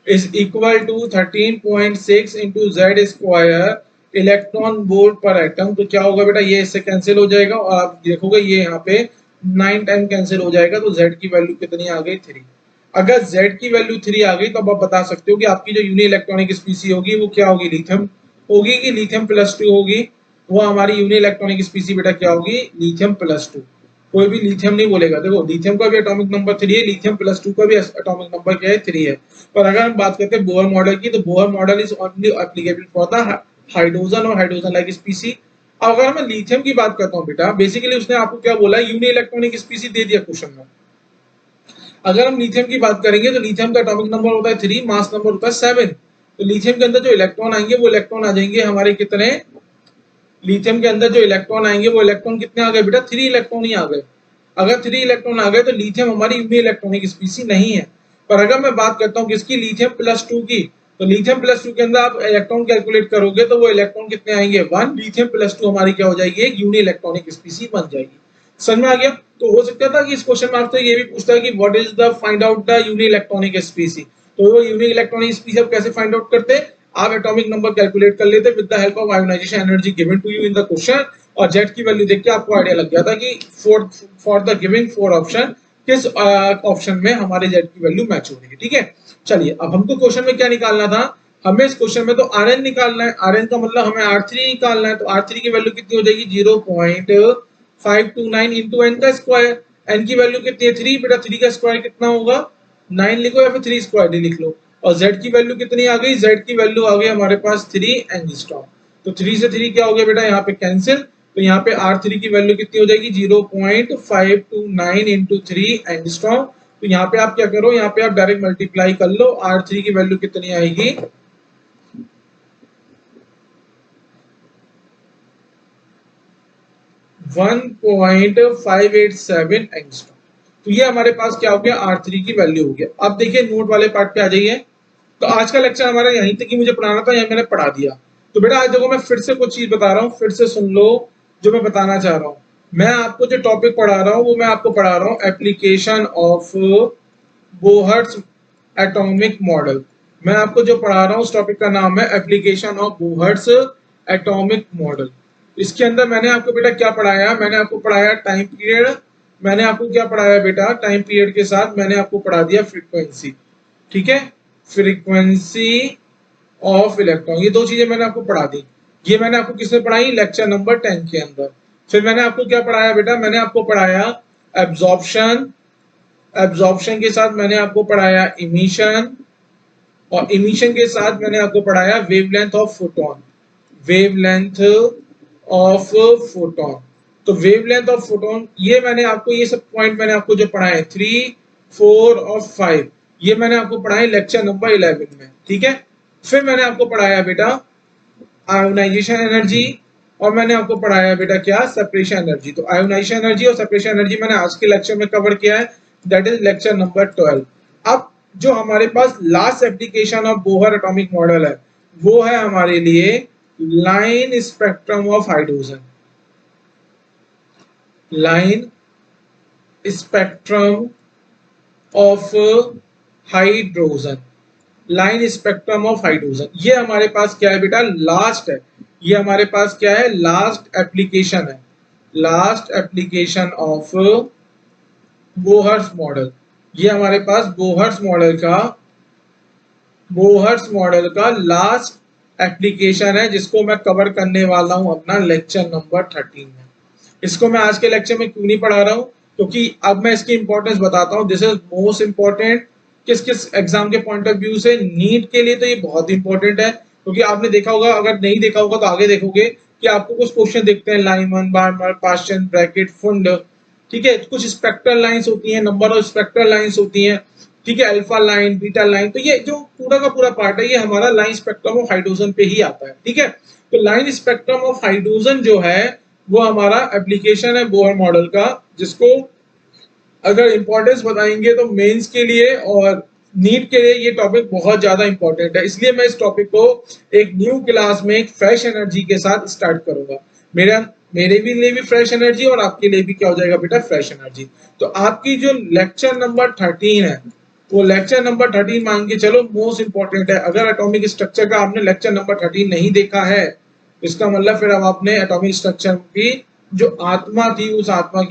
is equal to 13.6 into Z square electron volt per atom. तो क्या होगा बेटा, ये इससे कैंसिल हो जाएगा, और आप देखोगे ये यहाँ पे 9 टाइम कैंसिल हो जाएगा, तो जेड की वैल्यू कितनी आ गई, 3। अगर जेड की वैल्यू 3 आ गई, तो अब आप बता सकते हो कि आपकी जो यूनि इलेक्ट्रॉनिक स्पीसी होगी वो क्या होगी, लिथियम होगी कि लिथियम प्लस 2 होगी। वो हमारी यूनि इलेक्ट्रॉनिक स्पीसी बेटा क्या होगी, लिथियम प्लस 2। कोई भी लिथियम नहीं बोलेगा, देखो लिथियम का भी एटॉमिक नंबर 3 है, लिथियम प्लस 2 का भी एटॉमिक नंबर क्या है, 3 है। पर अगर हम बात करते हैं बोहर मॉडल की, तो Bohr model is only applicable for the hydrogen और हाइड्रोजन लाइक स्पीसी। अब अगर मैं लिथियम की बात करता हूँ बेटा, बेसिकली उसने आपको क्या बोला, यूनि इलेक्ट्रॉनिक स्पीसी दे दिया क्वेश्चन में। अगर हम लिथियम की बात करेंगे तो लिथियम का एटॉमिक नंबर होता है 3, मास नंबर होता है 7। तो लिथियम के अंदर जो इलेक्ट्रॉन आएंगे वो इलेक्ट्रॉन आ जाएंगे हमारे कितने, लिथियम के अंदर जो इलेक्ट्रॉन आएंगे वो इलेक्ट्रॉन कितने आ गए बेटा, 3 इलेक्ट्रॉन ही आ गए। अगर 3 इलेक्ट्रॉन आ गए तो लिथियम हमारी यूनि इलेक्ट्रॉनिक स्पीसी नहीं है। पर अगर मैं बात करता हूँ किसकी, लिथियम प्लस 2 की, तो लिथियम प्लस 2 के अंदर आप इलेक्ट्रॉन कैलकुलेट करोगे तो वो इलेक्ट्रॉन कितने आएंगे, 1। लिथियम प्लस 2 हमारी क्या हो जाएगी, एक यूनि इलेक्ट्रॉनिक स्पीसी बन जाएगी। समझ में आ गया। तो हो सकता था कि इस क्वेश्चन में आपसे ये भी पूछता है कि what is the find out the uni electronic species. तो वो यूनि इलेक्ट्रॉनिक स्पीसी आप कैसे फाइंड आउट करते, आप एटॉमिक नंबर कैलकुलेट कर लेते with the help of ionization energy given to you in the question, और जेड की वैल्यू देख के आपको आइडिया लग गया था कि फॉर द गिविंग 4 ऑप्शन किस ऑप्शन में हमारे जेड की वैल्यू मैच हो रही है। ठीक है, चलिए अब हमको क्वेश्चन में क्या निकालना था, हमें इस क्वेश्चन में तो आर एन निकालना है। आर एन का मतलब हमें R3 निकालना है। तो R3 की वैल्यू कितनी हो जाएगी, 0.529 इंटू एन का स्क्वायर। एन की वैल्यू कितनी है, 3 बेटा, 3 का स्क्वायर कितना होगा, 9 लिखो या फिर 3 स्क्वायर डी लिख लो। और z की वैल्यू कितनी आ गई, z की वैल्यू आ गई हमारे पास 3 एंगस्ट्रॉम। तो 3 से 3 क्या हो गया बेटा, यहाँ पे कैंसिल। तो यहाँ पे R3 की वैल्यू कितनी हो जाएगी, 0.529 इंटू 3 एंगस्ट्रॉम। तो यहाँ पे आप क्या करो, यहाँ पे आप डायरेक्ट मल्टीप्लाई कर लो, R3 की वैल्यू कितनी आएगी, 1.587 एंगस्ट्रॉम। तो ये हमारे पास क्या हो गया, R3 की वैल्यू हो गया। अब देखिए नोट वाले पार्ट पे आ जाइए। तो आज का लेक्चर हमारा यहीं तक ही मुझे पढ़ाना था, यही मैंने पढ़ा दिया। तो बेटा आज देखो मैं फिर से कुछ चीज बता रहा हूँ, फिर से सुन लो जो मैं बताना चाह रहा हूँ। मैं आपको जो टॉपिक पढ़ा रहा हूँ वो मैं आपको पढ़ा रहा हूँ एप्लीकेशन ऑफ बोहर्ट्ज एटॉमिक मॉडल। मैं आपको जो पढ़ा रहा हूँ उस टॉपिक का नाम है एप्लीकेशन ऑफ बोहर्ट्ज एटॉमिक मॉडल। इसके अंदर मैंने आपको बेटा क्या पढ़ाया, मैंने आपको पढ़ाया टाइम पीरियड। मैंने आपको क्या पढ़ाया बेटा, टाइम पीरियड के साथ मैंने आपको पढ़ा दिया फ्रीक्वेंसी। ठीक है, फ्रीक्वेंसी ऑफ इलेक्ट्रॉन, ये दो चीजें मैंने आपको पढ़ा दी। ये मैंने आपको किसमें पढ़ाई, लेक्चर नंबर 10 के अंदर। फिर मैंने आपको क्या पढ़ाया बेटा, मैंने आपको पढ़ाया एब्जॉर्प्शन। एब्जॉर्प्शन के साथ मैंने आपको पढ़ाया इमिशन, और इमिशन के साथ मैंने आपको पढ़ाया wavelength of photon. Wavelength of photon, तो वेवलेंथ ऑफ फोटोन ये मैंने आपको, ये सब पॉइंट मैंने आपको जो पढ़ाए 3, 4 और 5, ये मैंने आपको पढ़ाए लेक्चर नंबर 11 में। ठीक है, फिर मैंने आपको पढ़ाया बेटा आयोनाइजेशन एनर्जी, और मैंने आपको पढ़ाया बेटा क्या, सेपरेशन एनर्जी। तो आयोनाइजेशन एनर्जी और सेपरेशन एनर्जी मैंने आज के लेक्चर में कवर किया है, दैट इज लेक्चर नंबर 12। अब जो हमारे पास last application of Bohr atomic model है वो है हमारे लिए line spectrum of hydrogen. Line spectrum of hydrogen, line spectrum of hydrogen, ये हमारे पास क्या है बेटा, लास्ट है। ये हमारे पास क्या है, लास्ट एप्लीकेशन है, last application of Bohr's model. ये हमारे पास बोहर्स मॉडल का लास्ट एप्लीकेशन है, जिसको मैं कवर करने वाला हूं अपना लेक्चर नंबर 13 में। इसको मैं आज के लेक्चर में क्यों नहीं पढ़ा रहा हूं, क्योंकि अब मैं इसकी इंपॉर्टेंस बताता हूं। दिस इज मोस्ट इंपॉर्टेंट, किस किस एग्जाम के पॉइंट ऑफ व्यू से, नीट के लिए तो ये बहुत इंपॉर्टेंट है, क्योंकि आपने देखा होगा, अगर नहीं देखा होगा तो आगे देखोगे कि आपको कुछ क्वेश्चन देखते हैं, लाइमन, बार्मर, पास्चन, ब्रैकेट, फुंड। ठीक है, कुछ स्पेक्ट्रल लाइंस होती हैं, नंबर ऑफ स्पेक्ट्रल लाइंस होती हैं। ठीक है, अल्फा लाइन, बीटा लाइन, तो ये जो पूरा का पूरा पार्ट है ये हमारा लाइन स्पेक्ट्रम ऑफ हाइड्रोजन पे ही आता है। ठीक है, तो लाइन स्पेक्ट्रम ऑफ हाइड्रोजन जो है वो हमारा एप्लीकेशन है बोहर मॉडल का, जिसको अगर इंपॉर्टेंस बताएंगे तो मेंस के लिए और नीट के लिए ये टॉपिक बहुत ज्यादा इंपॉर्टेंट है। इसलिए मैं इस टॉपिक को एक न्यू क्लास में एक फ्रेश एनर्जी के साथ स्टार्ट करूंगा। मेरे भी लिए भी फ्रेश एनर्जी, और आपके लिए भी क्या हो जाएगा बेटा, फ्रेश एनर्जी। तो आपकी जो लेक्चर नंबर 13 है वो लेक्चर नंबर 13 मान के चलो मोस्ट इंपॉर्टेंट है। अगर एटॉमिक स्ट्रक्चर का आपने लेक्चर नंबर 13 नहीं देखा है, इसका मतलब फिर अब आपने एटॉमिक स्ट्रक्चर की जो आत्मा थी उस आत्मा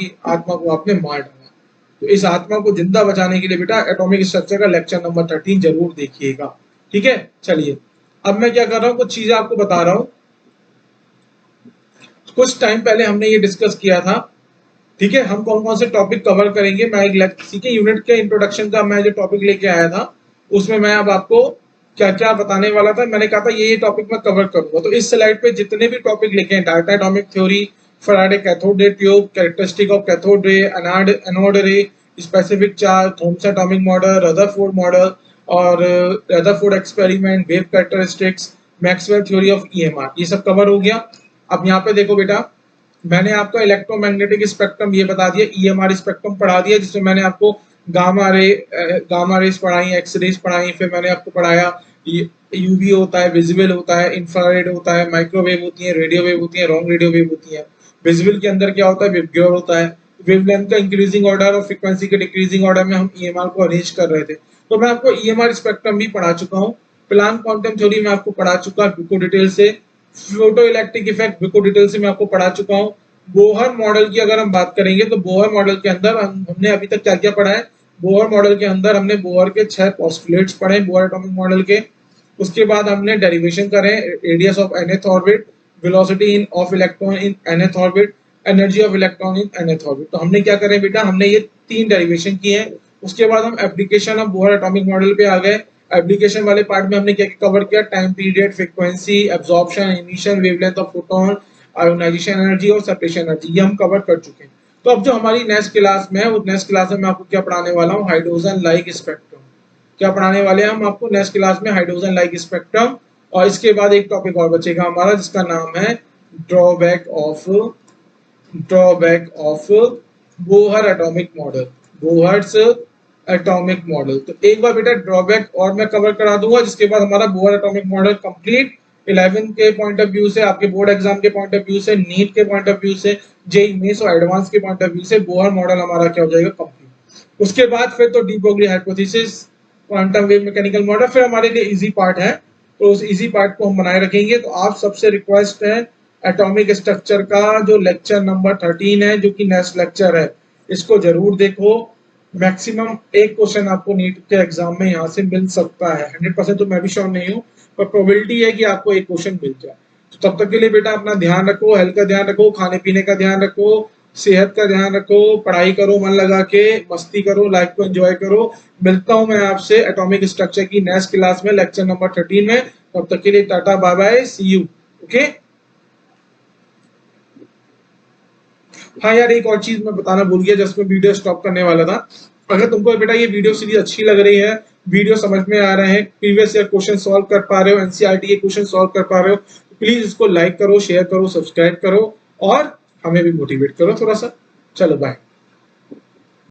को आपने मार डाला। तो इस आत्मा को जिंदा बचाने के लिए बेटा एटॉमिक स्ट्रक्चर का लेक्चर नंबर 13 जरूर देखिएगा। ठीक है, चलिए अब मैं क्या कर रहा हूँ, कुछ चीजें आपको बता रहा हूँ। कुछ टाइम पहले हमने ये डिस्कस किया था। ठीक है, हम कौन कौन से टॉपिक कवर करेंगे, मैं एक सीके यूनिट के इंट्रोडक्शन का मैं जो टॉपिक लेके आया था उसमें मैं अब आपको क्या क्या बताने वाला था। मैंने कहा था ये टॉपिक मैं कवर करूंगा। तो इस स्लाइड पे जितने भी टॉपिक लिखे हैं, data atomic theory, Faraday cathode ray tube, characteristic of cathode ray, anode ray, specific charge, Thomson atomic model, Rutherford model और Rutherford experiment, wave characteristics, Maxwell theory of EMR, ये सब कवर हो गया। अब यहाँ पे देखो बेटा, मैंने आपको इलेक्ट्रोमैग्नेटिक स्पेक्ट्रम ये बता दिया, ईएमआर स्पेक्ट्रम पढ़ा दिया, जिसमें मैंने आपको गामा रेस पढ़ाई, एक्स रेस पढ़ाई, फिर मैंने आपको पढ़ाया यूवी होता है, विजिबल होता है, इंफ्रारेड होता है, माइक्रोवेव होती है, रेडियो वेव होती है, लॉन्ग रेडियो वेव होती है। विजिबल के अंदर क्या होता है, वेवगाइड होता है। वेवलेंथ का इंक्रीजिंग ऑर्डर और फ्रीक्वेंसी के डिक्रीजिंग ऑर्डर में हम ईएमआर को अरेंज कर रहे थे। तो मैं आपको ईएमआर स्पेक्ट्रम भी पढ़ा चुका हूँ। प्लांक क्वांटम थ्योरी में आपको पढ़ा चुका बिल्कुल डिटेल से। फोटो इलेक्ट्रिक इफेक्ट बिल्कुल डिटेल से मैं आपको पढ़ा चुका हूँ। बोहर मॉडल की अगर हम बात करेंगे तो बोहर मॉडल के अंदर हमने अभी तक क्या क्या पढ़ा है। बोहर मॉडल के अंदर हमने बोहर के 6 पोस्टुलेट्स पढ़े बोहर एटॉमिक मॉडल के। उसके बाद हमने डेरिवेशन करे, radius of nth orbit, velocity in of electron in nth orbit, energy of electron in nth orbit. तो हमने क्या करें बेटा, हमने ये 3 डेरिवेशन किए हैं। उसके बाद हम application of Bohr atomic model पे आ गए। एप्लीकेशन वाले पार्ट में हमने क्या कवर किया, time period, frequency, absorption, emission, wavelength of photon, ionization energy और सेपरेशन एनर्जी, ये हम कवर कर चुके हैं। तो अब जो हमारी नेक्स्ट क्लास में है, वो नेक्स्ट क्लास में मैं आपको क्या पढ़ाने वाला हूँ, हाइड्रोजन लाइक स्पेक्ट्रम। क्या पढ़ाने वाले हैं हम आपको नेक्स्ट क्लास में, हाइड्रोजन लाइक स्पेक्ट्रम। और इसके बाद एक टॉपिक और बचेगा हमारा जिसका नाम है drawback of Bohr atomic model. Bohr's atomic model. तो एक बार बेटा ड्रॉबैक और मैं कवर करा दूंगा, जिसके बाद हमारा बोहर एटॉमिक मॉडल कंप्लीट 11 के पॉइंट ऑफ व्यू से, आपके बोर्ड एग्जाम के पॉइंट ऑफ व्यू से, नीट के पॉइंट ऑफ व्यू से, जेईई मेंस और एडवांस के पॉइंट ऑफ व्यू से बोहर मॉडल हमारा क्या हो जाएगा कंप्लीट। उसके बाद फिर तो de Broglie hypothesis, quantum wave mechanical model फिर हमारे लिए इजी पार्ट है, तो उस इजी पार्ट को हम बनाए रखेंगे। तो आप सबसे रिक्वेस्ट है एटॉमिक स्ट्रक्चर का जो लेक्चर नंबर 13 है, जो कि नेक्स्ट लेक्चर है, इसको जरूर देखो। मैक्सिमम एक क्वेश्चन आपको नीट के एग्जाम में यहाँ से मिल सकता है, 100% तो मैं भी श्योर नहीं हूँ, पर प्रोबेबिलिटी है कि आपको एक क्वेश्चन मिल जाए। तो तब तक के लिए बेटा अपना ध्यान रखो, हेल्थ का ध्यान रखो, खाने पीने का ध्यान रखो, सेहत का ध्यान रखो, पढ़ाई करो मन लगा के, मस्ती करो, लाइफ को एंजॉय करो। मिलता हूं मैं आपसे एटॉमिक स्ट्रक्चर की नेक्स्ट क्लास में, लेक्चर नंबर 13 में। तब तक के लिए tata bye bye, see you. Okay. हाँ यार, एक और चीज मैं बताना भूल गया, जस्ट मैं वीडियो स्टॉप करने वाला था। अगर तुमको बेटा ये वीडियो सीरीज अच्छी लग रही है, वीडियो समझ में आ रहे हैं, प्रीवियस ईयर क्वेश्चन सॉल्व कर पा रहे हो, एनसीईआरटी के क्वेश्चन सॉल्व कर पा रहे हो, तो प्लीज इसको लाइक करो, शेयर करो, सब्सक्राइब करो और हमें भी मोटिवेट करो थोड़ा सा। चलो बाय।